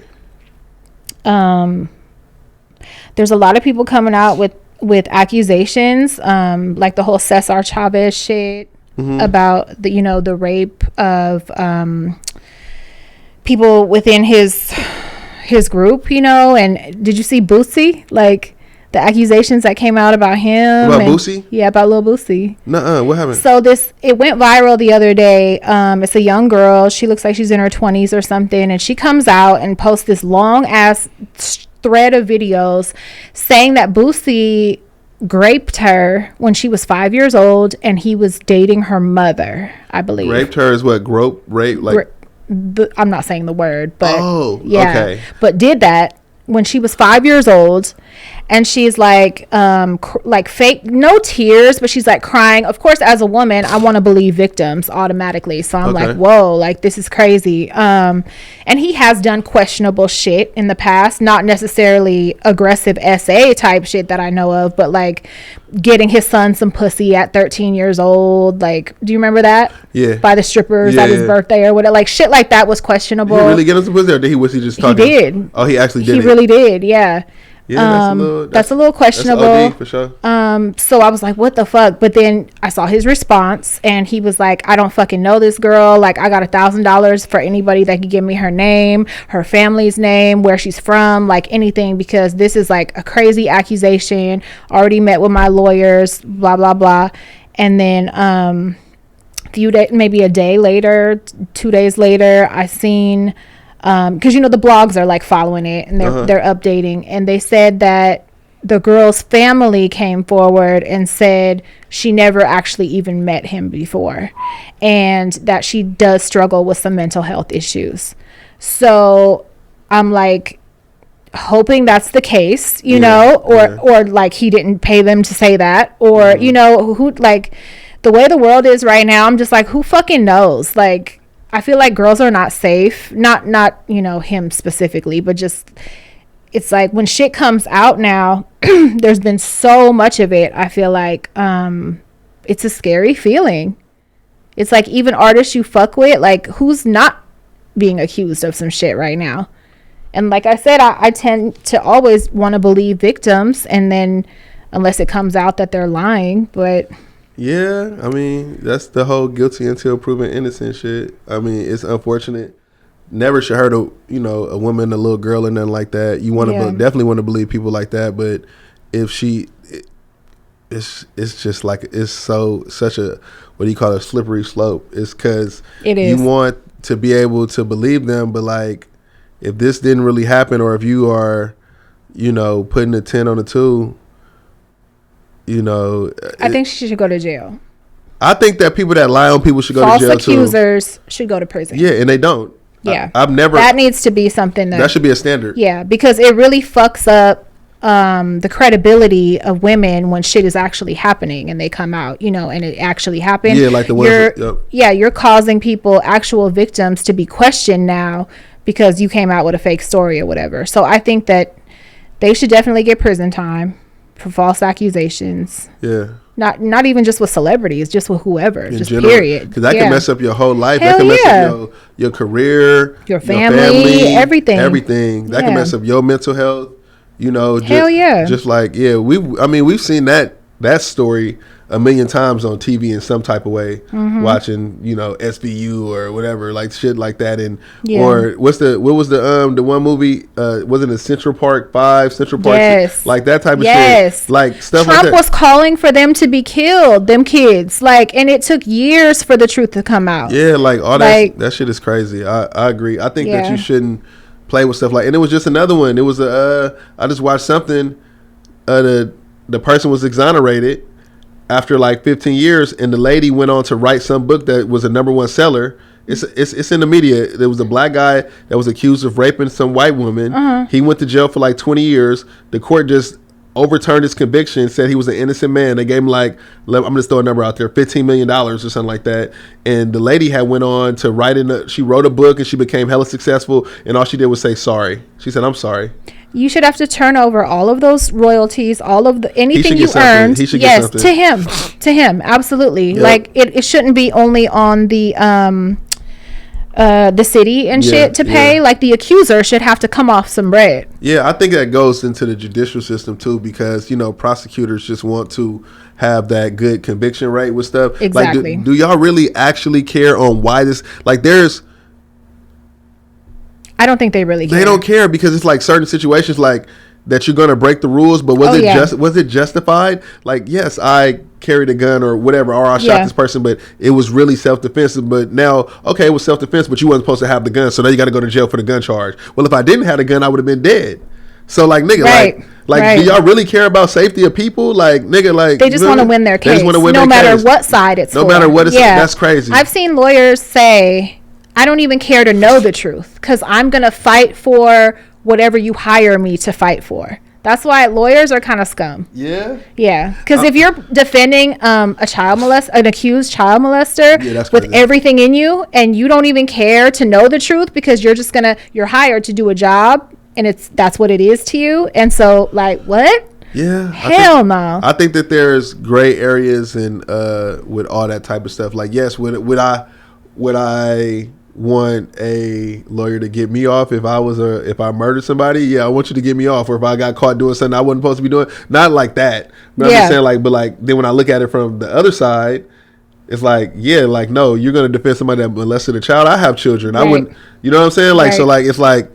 There's a lot of people coming out with accusations, like the whole Cesar Chavez shit. about the rape of people within his group, and did you see Boosie? Like the accusations that came out about him. About Boosie? Yeah, about Lil Boosie. Nuh-uh, what happened? So it went viral the other day. It's a young girl. She looks like she's in her 20s or something, and she comes out and posts this long ass thread of videos saying that Boosie raped her when she was 5 years old, and he was dating her mother, I believe. Raped her is what? Rape? Like I'm not saying the word, but okay. But did that when she was 5 years old, and she's like fake, no tears, but she's like crying. Of course, as a woman, I want to believe victims automatically, so I'm like, whoa, like this is crazy. And he has done questionable shit in the past, not necessarily aggressive SA type shit that I know of, but like getting his son some pussy at 13 years old. Like, do you remember that? Yeah. By the strippers at his birthday or whatever. Like shit like that was questionable. Did he really get him some pussy, or was he just talking? He did. Oh, he actually did. He really did. Yeah. Yeah, that's a little questionable. That's OD for sure. So I was like, what the fuck? But then I saw his response, and he was like, I don't fucking know this girl. Like, I got $1,000 for anybody that could give me her name, her family's name, where she's from, like anything, because this is like a crazy accusation. Already met with my lawyers, blah, blah, blah. And then maybe a day later, 2 days later, I seen... because the blogs are like following it, and they're updating, and they said that the girl's family came forward and said she never actually even met him before, and that she does struggle with some mental health issues. So I'm like hoping that's the case, or like he didn't pay them to say that, or who, like the way the world is right now, I'm just like, who fucking knows? Like, I feel like girls are not safe. Not him specifically, but just it's like when shit comes out now, there's been so much of it. I feel like it's a scary feeling. It's like even artists you fuck with, like who's not being accused of some shit right now? And like I said, I tend to always want to believe victims, and then unless it comes out that they're lying, but... Yeah, I mean, that's the whole guilty until proven innocent shit. I mean, it's unfortunate. Never should hurt a woman, a little girl, or nothing like that. You want to definitely want to believe people like that, but if it's just like it's such a what do you call it, slippery slope. It's because you want to be able to believe them, but like if this didn't really happen, or if you are, putting a 10 on a 2. I think she should go to jail. I think that people that lie on people should go to jail too. False accusers should go to prison. Yeah, and they don't. Yeah. I've never... That needs to be something that should be a standard. Yeah, because it really fucks up the credibility of women when shit is actually happening and they come out, and it actually happened. Yeah, like the ones... You're causing people, actual victims, to be questioned now because you came out with a fake story or whatever. So I think that they should definitely get prison time for false accusations. Yeah. Not even just with celebrities, just with whoever. In just general, period. Because that can mess up your whole life. Hell that can mess up your career, your family, everything. Everything. That can mess up your mental health. Hell yeah. Just like we've seen that story a million times on TV in some type of way, watching SVU or whatever, like shit like that, and or what was the one movie, wasn't it Central Park 5, Central Park, like that type of shit, like stuff Trump like that. Was calling for them to be killed, them kids, like, and it took years for the truth to come out. Yeah, like all that shit is crazy. I agree. I think that you shouldn't play with stuff like, and it was just another one. It was I just watched something, the person was exonerated after like 15 years, and the lady went on to write some book that was a #1 seller. It's in the media. There was a black guy that was accused of raping some white woman. He went to jail for like 20 years. The court just overturned his conviction, said he was an innocent man. They gave him like, I'm just throwing a number out there, $15 million or something like that. And the lady had went on to she wrote a book, and she became hella successful, and all she did was say sorry. She said, I'm sorry. You should have to turn over all of those royalties, all of anything you earned. He should get something. To him, absolutely. Yep. Like it shouldn't be only on the the city and shit to pay. Like the accuser should have to come off some bread. Yeah, I think that goes into the judicial system too, because prosecutors just want to have that good conviction rate with stuff. Exactly. Like, do y'all really actually care on why this? Like, I don't think they really care. They don't care, because it's like certain situations like that you're gonna break the rules, but was it justified? Like, yes, I carried a gun or whatever, or I shot this person, but it was really self-defense. But now, okay, it was self-defense, but you wasn't supposed to have the gun, so now you got to go to jail for the gun charge. Well, if I didn't have the gun, I would have been dead. So, like, nigga, right. Do y'all really care about safety of people? Like, nigga, like, they just want to win their case, no matter what side it's no matter what it's. That's crazy. I've seen lawyers say, I don't even care to know the truth, because I'm gonna fight for whatever you hire me to fight for. That's why lawyers are kind of scum. Yeah? Yeah. Because if you're defending an accused child molester with everything in you, and you don't even care to know the truth, because you're hired to do a job, and that's what it is to you. And so, like, what? Yeah. Hell no. I think that there's gray areas in with all that type of stuff. Like, yes, would I want a lawyer to get me off if I murdered somebody? Yeah, I want you to get me off. Or if I got caught doing something I wasn't supposed to be doing, not like that. But I'm just saying, but then when I look at it from the other side, it's like, yeah, like, no, you're gonna defend somebody that molested a child. I have children. Right. I wouldn't. You know what I'm saying? Like, so, like, it's like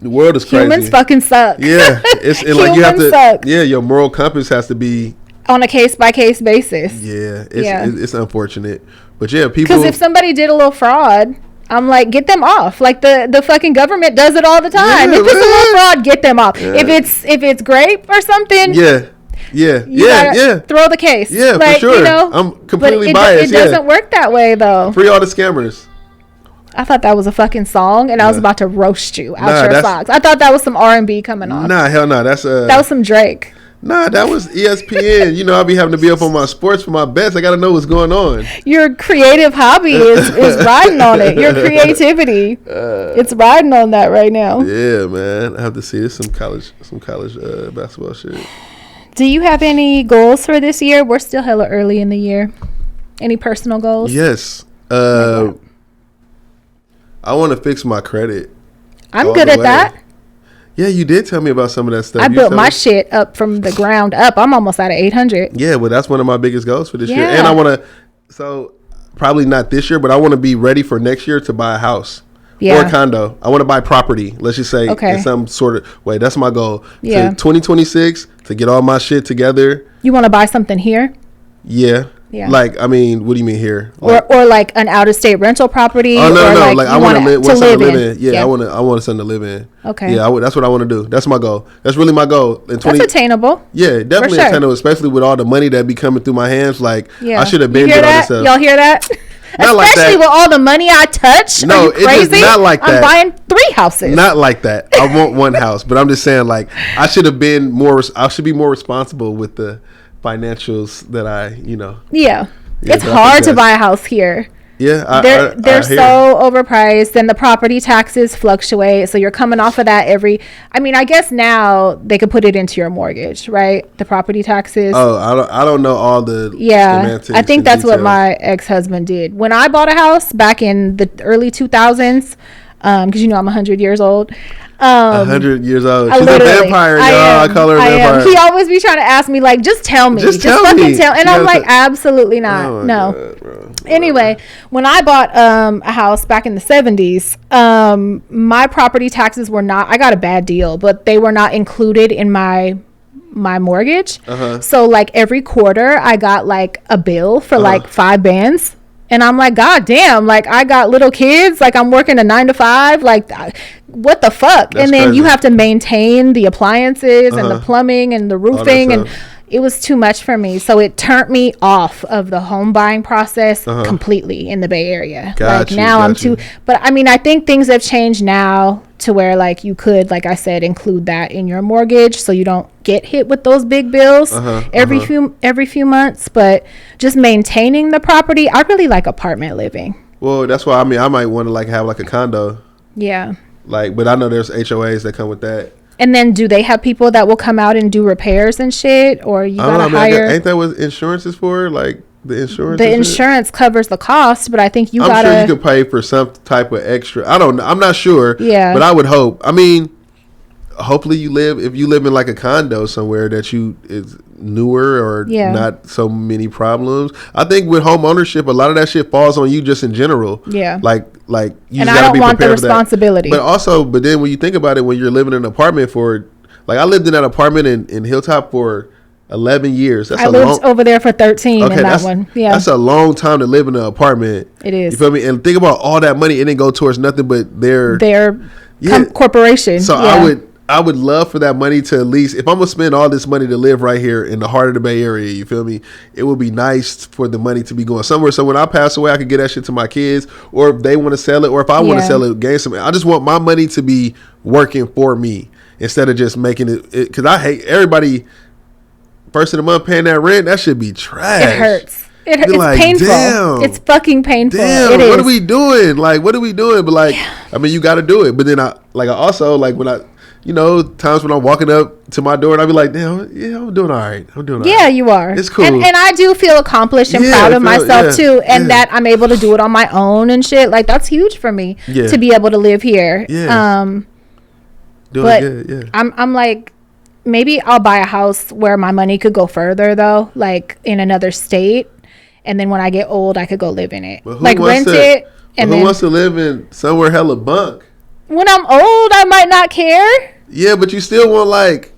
the world is crazy. Humans fucking suck. Yeah, like you have to. Suck. Yeah, your moral compass has to be on a case-by-case basis. Yeah, it's unfortunate. But yeah, people. Because if somebody did a little fraud, I'm like, get them off. Like the fucking government does it all the time. If it's a little fraud, get them off. Yeah. If it's grape or something. Yeah. Throw the case. Yeah, like, for sure. I'm completely biased. It doesn't work that way though. Free all the scammers. I thought that was a fucking song, and I was about to roast you out your socks. I thought that was some R&B coming on. Nah, hell no. That was some Drake. Nah, that was ESPN. I'll be having to be up on my sports for my bets. I got to know what's going on. Your creative hobby is riding on it. Your creativity, it's riding on that right now. Yeah, man. I have to see this some college basketball shit. Do you have any goals for this year? We're still hella early in the year. Any personal goals? Yes. I want to fix my credit. I'm good at that. Yeah, you did tell me about some of that stuff. I built my shit up from the ground up. I'm almost at 800. Yeah, well, that's one of my biggest goals for this year. And I want to, so probably not this year, but I want to be ready for next year to buy a house or a condo. I want to buy property, let's just say, in some sort of way. That's my goal. Yeah. To 2026, to get all my shit together. You want to buy something here? Yeah. Yeah. Like, I mean, what do you mean here? Like, or like an out of state rental property? Oh no. Like I want to live in. Yeah, I want something to live in. Okay. Yeah, that's what I want to do. That's my goal. That's really my goal. That's attainable. Yeah, definitely attainable, especially with all the money that be coming through my hands. Like, I should have been doing all this stuff. Y'all hear that? Not like especially that. With all the money I touch. No, are you crazy? It's not like that. I'm buying 3 houses. Not like that. I want one house, but I'm just saying, like, I should be more responsible with the financials that Yeah. It's hard to buy a house here. Yeah, they're so overpriced, and the property taxes fluctuate. So you're coming off of that I guess now they could put it into your mortgage, right? The property taxes. Oh, I don't know all the semantics. I think that's what my ex-husband did when I bought a house back in the early 2000s. Because I'm 100 years old. 100 years old. She's a vampire, y'all. I call her a vampire. He always be trying to ask me, like, just tell me. Just fucking tell. And I'm like, absolutely not. No. God, anyway, when I bought a house back in the 70s, my property taxes were not, I got a bad deal, but they were not included in my mortgage. So, like, every quarter, I got, like, a bill for, like, 5 bands. And I'm like, God damn, like, I got little kids, like, I'm working a 9 to 5, like, what the fuck? That's and then crazy. You have to maintain the appliances and the plumbing and the roofing, and it was too much for me. So it turned me off of the home buying process completely in the Bay Area. But I mean, I think things have changed now to where, like, you could, like I said, include that in your mortgage so you don't get hit with those big bills every few months. But just maintaining the property, I really like apartment living. Well, that's why I might want to, like, have, like, a condo. Yeah. Like, but I know there's HOAs that come with that. And then do they have people that will come out and do repairs and shit, or you gotta hire? Ain't that what insurance is for? Like, The insurance. The insurance covers the cost, but I think I'm sure you could pay for some type of extra. I don't know. I'm not sure. Yeah. But I would hope. I mean, hopefully if you live in like a condo somewhere that is newer or not so many problems. I think with home ownership, a lot of that shit falls on you just in general. Yeah. Like you and I don't want the responsibility. But then when you think about it, when you're living in an apartment I lived in that apartment in Hilltop for 11 years. I lived over there for 13 in that one. Yeah. That's a long time to live in an apartment. It is. You feel me? And think about all that money. It didn't go towards nothing but their corporation. So I would love for that money to at least, if I'm going to spend all this money to live right here in the heart of the Bay Area, you feel me? It would be nice for the money to be going somewhere. So when I pass away, I could get that shit to my kids, or if they want to sell it, or if I want to sell it, gain some. I just want my money to be working for me instead of just making it, because I hate everybody. First of the month paying that rent, that should be trash. It hurts. It's like, painful. Damn, it's fucking painful. Damn, what are we doing? Like, what are we doing? But like, I mean, you got to do it. But then I also when I, times when I'm walking up to my door and I be like, damn, yeah, I'm doing all right. Yeah, you are. It's cool. And I do feel accomplished and proud of myself too. And that I'm able to do it on my own and shit. Like, that's huge for me to be able to live here. Yeah. Doing good, yeah. I'm like, maybe I'll buy a house where my money could go further though, like in another state, and then when I get old, I could go live in it, like rent it. And who wants to live in somewhere hella bunk? When I'm old, I might not care. Yeah, but you still want like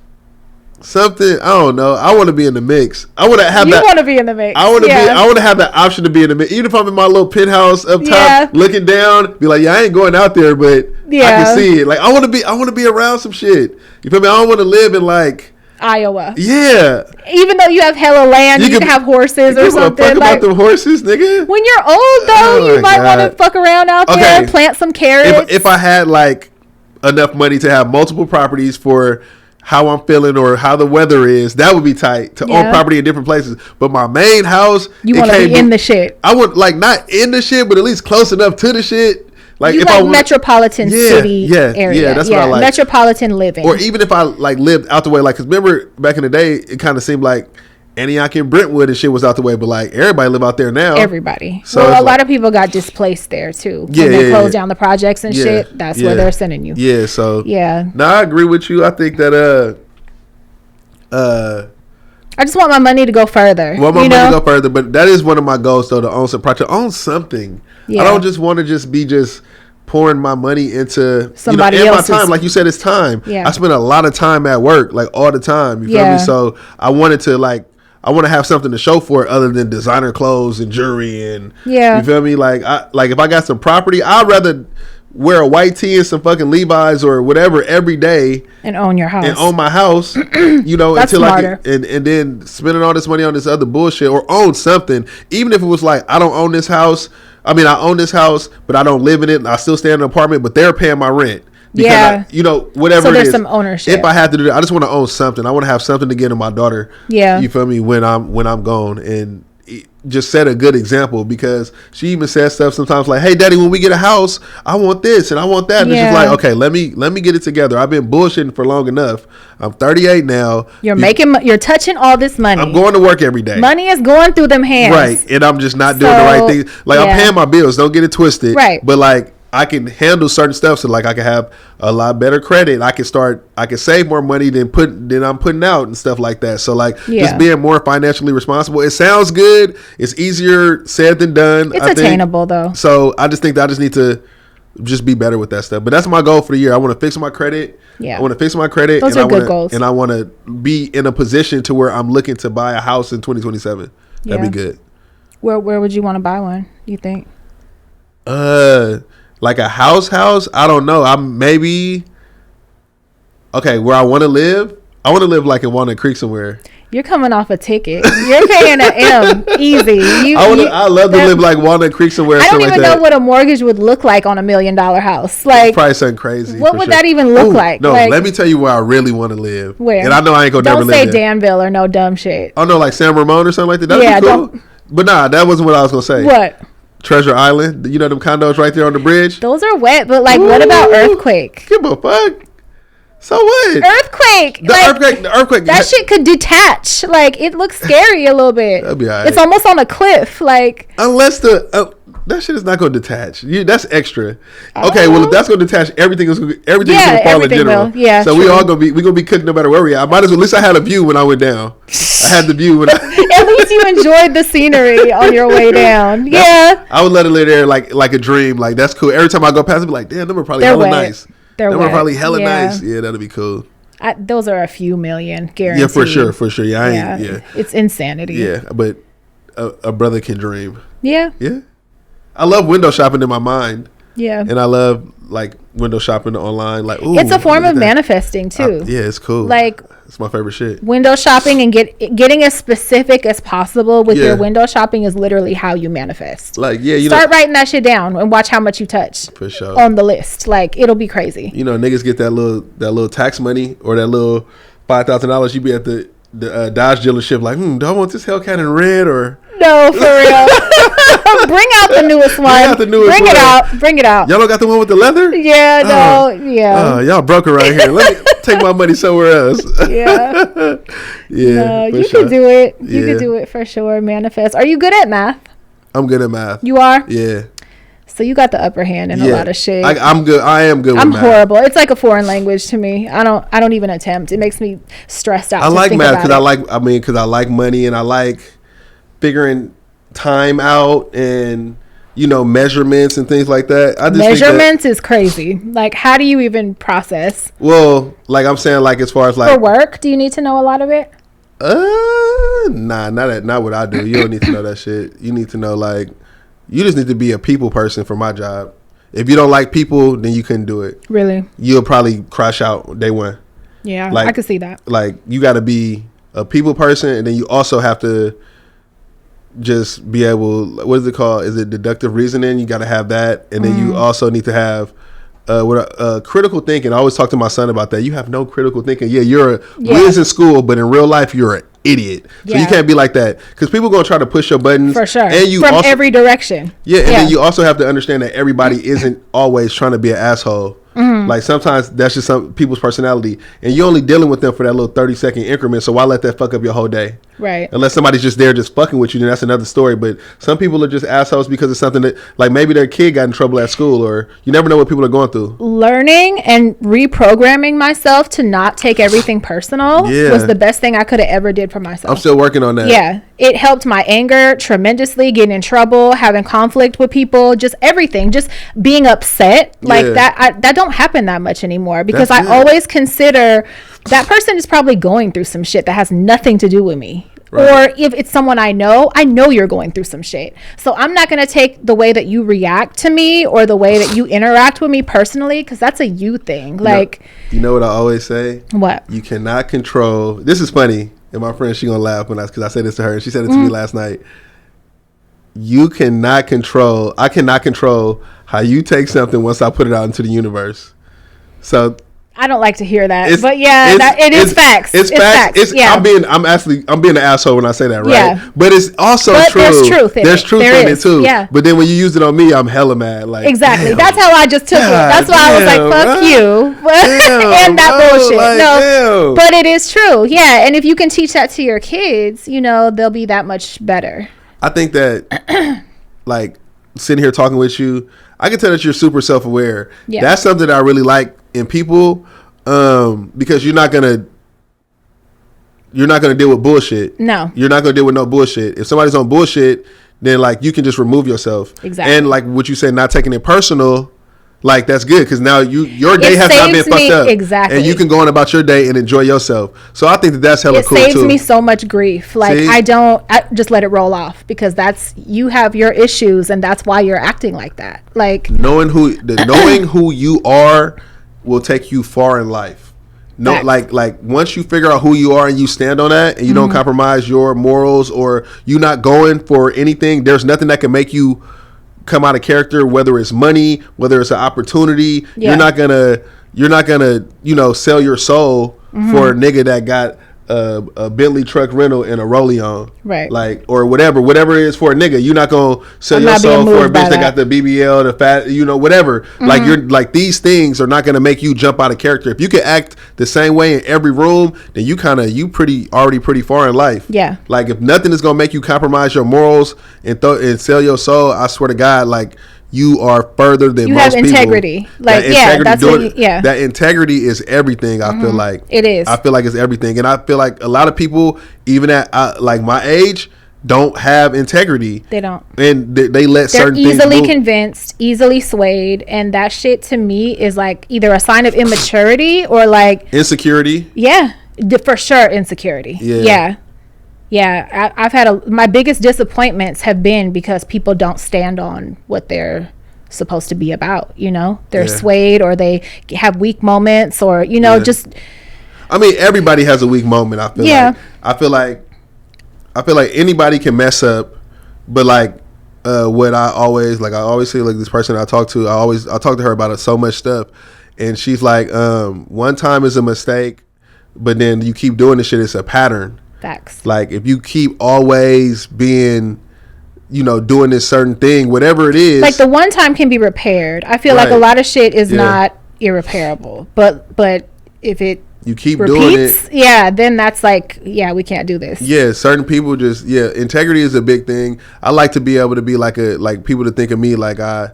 something. I don't know. I want to be in the mix. I want to have that. You want to be in the mix. I want to be. I want to have that option to be in the mix. Even if I'm in my little penthouse up top, looking down, be like, yeah, I ain't going out there, but I can see it. Like, I want to be around some shit. You feel me? I don't want to live in like Iowa. Yeah. Even though you have hella land, you can have horses or something. Fuck about the horses, nigga. When you're old though, you might want to fuck around out there, plant some carrots. If I had like enough money to have multiple properties for how I'm feeling or how the weather is, that would be tight to own property in different places. But my main house, you want to be in the shit. I would like not in the shit, but at least close enough to the shit. Like, you if like metropolitan city area. Yeah, that's what I like. Metropolitan living. Or even if I like lived out the way, like, because remember back in the day, it kind of seemed like Antioch and Brentwood and shit was out the way, but like everybody live out there now. Everybody. So a lot of people got displaced there too. Yeah, when they closed down the projects and shit. That's where they're sending you. Yeah. So no, I agree with you. I think that I just want my money to go further. Well, my money to go further, but that is one of my goals though, to own some project, own something. I don't just want to just be pouring my money into somebody else's. My time, like you said, it's time. I spend a lot of time at work, like all the time. You feel me? So I wanted to I want to have something to show for it other than designer clothes and jewelry and you feel me? Like if I got some property, I'd rather wear a white tee and some fucking Levi's or whatever every day and own your house and own my house. That's until smarter. And then spending all this money on this other bullshit, or own something, even if it was like I don't own this house. I mean, I own this house, but I don't live in it. And I still stay in an apartment, but they're paying my rent. Because whatever so there's it is. Some ownership. If I had to do that, I just want to own something. I want to have something to give to my daughter. Yeah. You feel me? When I'm gone, and just set a good example, because she even says stuff sometimes like, "Hey, Daddy, when we get a house, I want this and I want that." And it's just like, okay, let me get it together. I've been bullshitting for long enough. I'm 38 now. You're touching all this money. I'm going to work every day. Money is going through them hands. Right. And I'm just not doing the right thing. Like, I'm paying my bills. Don't get it twisted. Right. But like, I can handle certain stuff, so like I can have a lot better credit. I can save more money than I'm putting out and stuff like that. So like just being more financially responsible. It sounds good. It's easier said than done. It's attainable though. So I just think that I just need to just be better with that stuff. But that's my goal for the year. I want to fix my credit. Yeah. I want to fix my credit. Those are good goals. And I want to be in a position to where I'm looking to buy a house in 2027. That'd be good. Where would you want to buy one, you think? Like a house, I don't know. I'm maybe where I want to live. I want to live like in Walnut Creek somewhere. You're coming off a ticket. You're paying an M easy. I love to live like Walnut Creek somewhere. I don't even know what a mortgage would look like on $1 million house. Like, probably something crazy. What would that even look like? No, let me tell you where I really want to live. Where? And I know I ain't gonna never live there. Don't say Danville or no dumb shit. Oh no, like San Ramon or something like that. That'd be cool. But nah, that wasn't what I was gonna say. What? Treasure Island, them condos right there on the bridge. Those are wet, but like, what about Earthquake? Give a fuck. So what? Earthquake. The earthquake. That shit could detach. Like, it looks scary a little bit. That'd be all right. It's almost on a cliff. Like, unless that shit is not going to detach. That's extra. Okay, well, if that's going to detach, everything is going to fall in general. Yeah, so we're going to be cooked no matter where we are. I might as well. At least I had a view when I went down. I had the view when At least you enjoyed the scenery on your way down. Yeah. I would let it live there like a dream. Like, that's cool. Every time I go past, I'd be like, damn, them are probably hella nice. Them are probably hella nice. Yeah, that'd be cool. Those are a few million, guaranteed. Yeah, for sure. Yeah, It's insanity. Yeah, but a brother can dream. Yeah. Yeah. I love window shopping in my mind. Yeah. And I love like window shopping online. Like, ooh, it's a form of manifesting too. Yeah, it's cool. Like, it's my favorite shit. Window shopping and getting as specific as possible with your window shopping is literally how you manifest. Like, yeah, start writing that shit down and watch how much you touch. For sure. On the list. Like, it'll be crazy. Niggas get that little tax money or that little $5,000. You be at the Dodge dealership like, do I want this Hellcat in red or? No, for real. Bring out the newest one. Bring it out. Y'all don't got the one with the leather? Yeah, no, yeah. Y'all broke around here. Let me take my money somewhere else. Yeah. Yeah. No, you can do it. You can do it for sure. Manifest. Are you good at math? I'm good at math. You are? Yeah. So you got the upper hand in a lot of shit. I'm good. I am good with math. I'm horrible. It's like a foreign language to me. I don't even attempt. It makes me stressed out. I like math because I like money and I like figuring time out and measurements and things like that. I just measurements is crazy. Like, how do you even process? Well, like I'm saying, like as far as like for work, do you need to know a lot of it? Not what I do. You don't need to know that shit. You need to know like you just need to be a people person for my job. If you don't like people, then you couldn't do it. Really? You'll probably crash out day one. Yeah, like, I could see that. Like you got to be a people person, and then you also have to just be able, what is it called? Is it deductive reasoning? You got to have that. And then you also need to have critical thinking. I always talk to my son about that. You have no critical thinking. Yeah, you're a whiz in school, but in real life, you're an idiot. So you can't be like that because people are going to try to push your buttons. For sure. And you from also, every direction. Yeah, and then you also have to understand that everybody isn't always trying to be an asshole. Like sometimes that's just some people's personality, and you're only dealing with them for that little 30-second increment. So why let that fuck up your whole day? Right. Unless somebody's just there just fucking with you, then that's another story. But some people are just assholes because it's something that, like, maybe their kid got in trouble at school, or you never know what people are going through. Learning and reprogramming myself to not take everything personal was the best thing I could have ever did for myself. I'm still working on that. Yeah. It helped my anger tremendously, getting in trouble, having conflict with people, just everything, just being upset like that. That don't happen that much anymore because I always consider that person is probably going through some shit that has nothing to do with me. Right. Or if it's someone I know you're going through some shit. So I'm not going to take the way that you react to me or the way that you interact with me personally, because that's a you thing. Like, you know what I always say? What? You cannot control. This is funny. And my friend, she going to laugh because I said this to her. And she said it to me last night. I cannot control how you take something once I put it out into the universe. So I don't like to hear that, but it is facts. It's facts. I'm being an asshole when I say that, right? Yeah. But it's also true. There's truth in it too. Yeah. But then when you use it on me, I'm hella mad. Like, exactly. Damn. That's how I just took it. That's why I was like, "Fuck you," and that bullshit. No, but it is true. Yeah. And if you can teach that to your kids, they'll be that much better. I think that, like, sitting here talking with you, I can tell that you're super self-aware. Yeah. That's something that I really like in people, because you're not gonna deal with bullshit. No, you're not gonna deal with no bullshit. If somebody's on bullshit, then like you can just remove yourself. Exactly. And like what you said, not taking it personal, like that's good because now your day has not been fucked up. Exactly. And you can go on about your day and enjoy yourself. So I think that's hella cool too. It saves me so much grief. Like I just let it roll off because you have your issues and that's why you're acting like that. Like knowing who you are will take you far in life. No, like once you figure out who you are and you stand on that and you don't compromise your morals or you're not going for anything, there's nothing that can make you come out of character, whether it's money, whether it's an opportunity. You're not gonna sell your soul for a nigga that got a Bentley truck rental and a Rollie-on, right? Like, or whatever it is for a nigga. You're not gonna sell your soul for a bitch that got the BBL, the fat, whatever. Like, you're like, these things are not gonna make you jump out of character. If you can act the same way in every room, then you already pretty far in life. Yeah. Like, if nothing is gonna make you compromise your morals and sell your soul, I swear to God, like, you are further than most people. You have integrity. Like, that integrity is everything. I feel like it is. I feel like it's everything. And I feel like a lot of people, even at like my age, don't have integrity. They don't. And they let certain things They're easily convinced, easily swayed. And that shit to me is like either a sign of immaturity or like insecurity. Yeah. For sure, insecurity. Yeah. Yeah, I've had my biggest disappointments have been because people don't stand on what they're supposed to be about. They're swayed, or they have weak moments, or just. I mean, everybody has a weak moment. I feel like anybody can mess up, but like what I always say, like this person I talk to, I talk to her about so much stuff, and she's like, one time is a mistake, but then you keep doing this shit, it's a pattern. Facts. Like, if you keep always being, doing this certain thing, whatever it is. Like, the one time can be repaired. I feel like a lot of shit is not irreparable. But if you keep repeats, doing it, then that's like, we can't do this. Yeah, certain people just, integrity is a big thing. I like to be able to be like people to think of me like I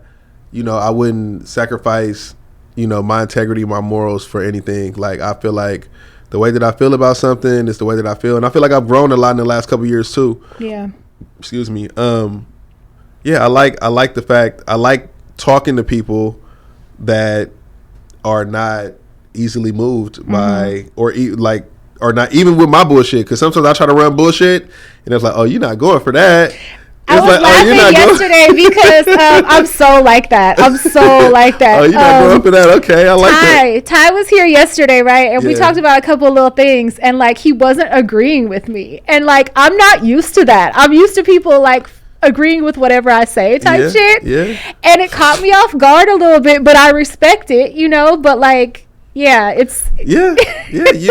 wouldn't sacrifice, my integrity, my morals for anything. Like, I feel like the way that I feel about something is the way that I feel. And I feel like I've grown a lot in the last couple of years too. Yeah. Excuse me. I like the fact, I like talking to people that are not easily moved by, or not even with my bullshit. Because sometimes I try to run bullshit and it's like, oh, you're not going for that. I was laughing yesterday because I'm so like that. Oh, you're not going for that? Okay, I like that. Ty was here yesterday, right? And we talked about a couple of little things, and like he wasn't agreeing with me. And like, I'm not used to that. I'm used to people like agreeing with whatever I say type shit. Yeah. And it caught me off guard a little bit, but I respect it, but like, it's you're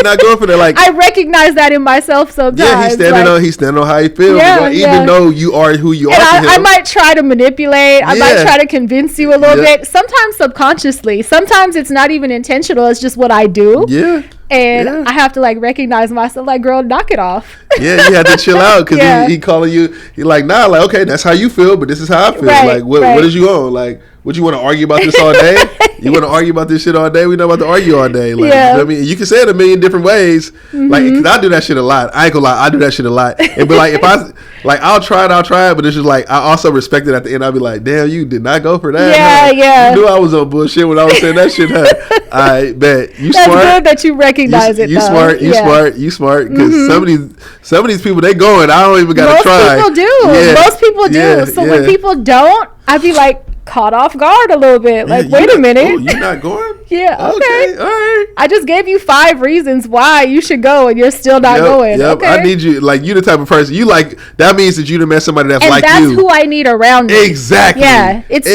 not going for that. Like, I recognize that in myself sometimes. Yeah, he's standing on how he feels. Even though you are who you are. I might try to manipulate. I might try to convince you a little bit. Sometimes subconsciously. Sometimes it's not even intentional. It's just what I do. Yeah. And I have to like recognize myself. Like, girl, knock it off. Yeah, you have to chill out because he calling you. He like, nah, like, okay, that's how you feel, but this is how I feel. Like, what is you on? Like, what you want to argue about this all day? You want to argue about this shit all day? We not about to argue all day. Like, I mean, you can say it a million different ways. Like, because I do that shit a lot. I ain't gonna lie, I do that shit a lot. And but like, if I'll try it, but it's just like, I also respect it at the end. I'll be like, damn, you did not go for that. Yeah. You knew I was on bullshit when I was saying that shit. I bet you That's smart. That's good that you recognize it. You smart. Because some of these people, they going. I don't even gotta try. Most people do. So when people don't, I'd be like caught off guard a little bit. Like, wait a minute. Oh, you're not going? Yeah. Okay. All right. I just gave you 5 reasons why you should go, and you're still not going. Yep. Okay. I need you. Like, you the type of person you like. That means that you done met somebody that's like you. And that's who I need around me. Exactly. Yeah. It's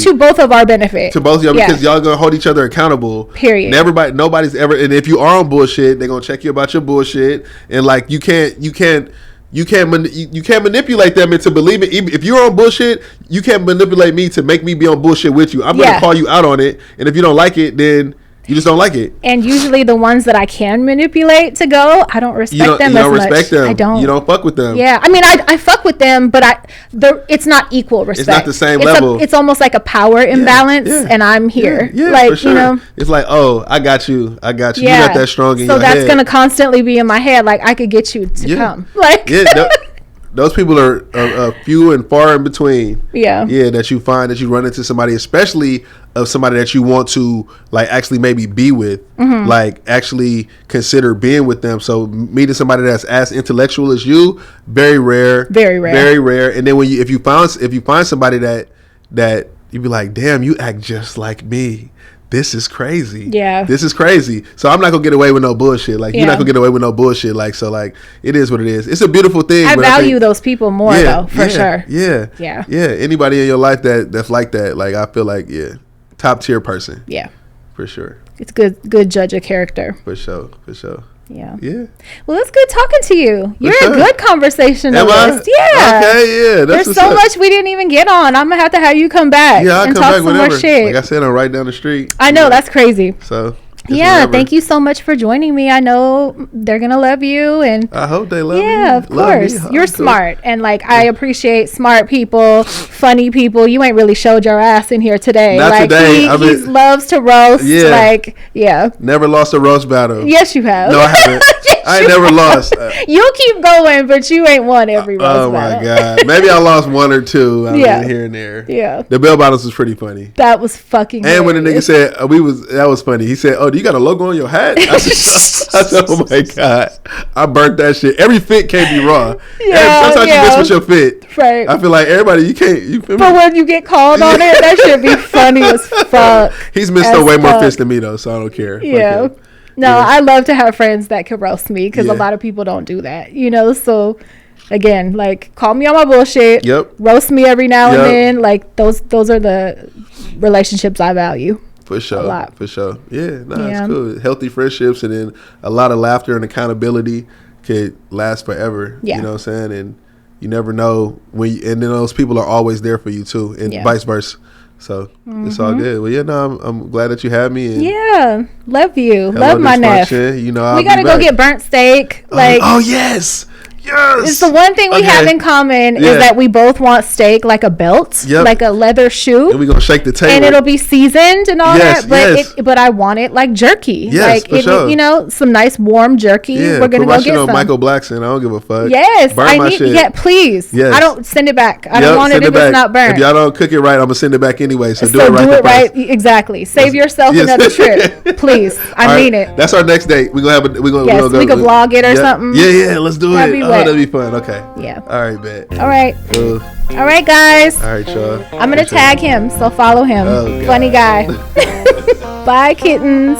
to both of our benefit. To both of y'all, because y'all gonna hold each other accountable. Period. And nobody's ever. And if you are on bullshit, they're gonna check you about your bullshit. And like, you can't manipulate them into believing. Even if you're on bullshit, you can't manipulate me to make me be on bullshit with you. I'm gonna call you out on it, and if you don't like it, then you just don't like it. And usually the ones that I can manipulate to go, I don't respect them as much. You don't respect them. I don't. You don't fuck with them. Yeah, I mean, I fuck with them, but it's not equal respect. It's not the same level. It's almost like a power imbalance, and I'm here. Yeah, like, for sure. It's like, oh, I got you. Yeah. You're not that strong in your head. So that's gonna constantly be in my head. Like, I could get you to come. Like, those people are few and far in between. Yeah. That you find that you run into somebody, especially of somebody that you want to like actually maybe be with, like actually consider being with them. So meeting somebody that's as intellectual as you, very rare. And then if you find somebody that you be like, damn, you act just like me. This is crazy. Yeah. This is crazy. So I'm not gonna get away with no bullshit. Like, you're not gonna get away with no bullshit. Like, so like, it is what it is. It's a beautiful thing. I value those people more though, for sure. Yeah. Anybody in your life that's like that, like, I feel like, top tier person. Yeah. For sure. It's good judge of character. For sure. Yeah. Yeah. Well, it's good talking to you. You're sure. a good conversationalist. Yeah. Okay, yeah. There's so much we didn't even get on. I'm going to have you come back and come talk back some more shit. Like I said, I'm right down the street. I know, that's crazy. So, yeah, whatever. Thank you so much for joining me. I know they're going to love you. And I hope they love you. Yeah, of course. You're smart. And, like, I appreciate smart people, funny people. You ain't really showed your ass in here today. Not like, today. He loves to roast. Yeah. Like, yeah. Never lost a roast battle. Yes, you have. No, I haven't. I ain't never lost. You'll keep going, but you ain't won every roast battle. Oh, my God. Maybe I lost one or two. Here and there. Yeah. The bell bottles was pretty funny. That was fucking And hilarious. when the nigga said, that was funny. He said, oh, do you got a logo on your hat? I said, oh, my God. I burnt that shit. Every fit can't be raw. Yeah, sometimes you miss with your fit. Right. I feel like everybody, you can't. You feel me? But when you get called on it, that should be funny as fuck. He's missed way more fits than me, though, so I don't care. Yeah. No, I love to have friends that can roast me because a lot of people don't do that, so again, like, call me on my bullshit. Yep. Roast me every now and then. Like, those are the relationships I value. For sure. A lot. For sure. Yeah, it's cool. Healthy friendships and then a lot of laughter and accountability could last forever. Yeah. You know what I'm saying? And you never know and then those people are always there for you too, and vice versa. So it's all good. Well, I'm glad that you had me. And love you. Love my nephew. We gotta go get burnt steak. Oh yes. Yes. It's the one thing we have in common is that we both want steak like a belt, like a leather shoe. And we're going to shake the table. And it'll be seasoned and all that. But I want it like jerky. Yes, like, sure. Some nice warm jerky. Yeah, we're going to go get some. Michael Blackson. I don't give a fuck. Yes. Burn my shit. Yeah, please. Yes. I don't send it back. I don't want it if it's not burnt. If y'all don't cook it right, I'm going to send it back anyway. So do it right. Exactly. Save yourself another trip. Please. I mean it. That's our next date. We're going to have we could vlog it or something. Yeah. Let's do it. That'd be fun. Okay. Yeah. All right, bet. All right. All right, guys. All right, y'all. I'm going to tag him, so follow him. Oh, funny guy. Bye, kittens.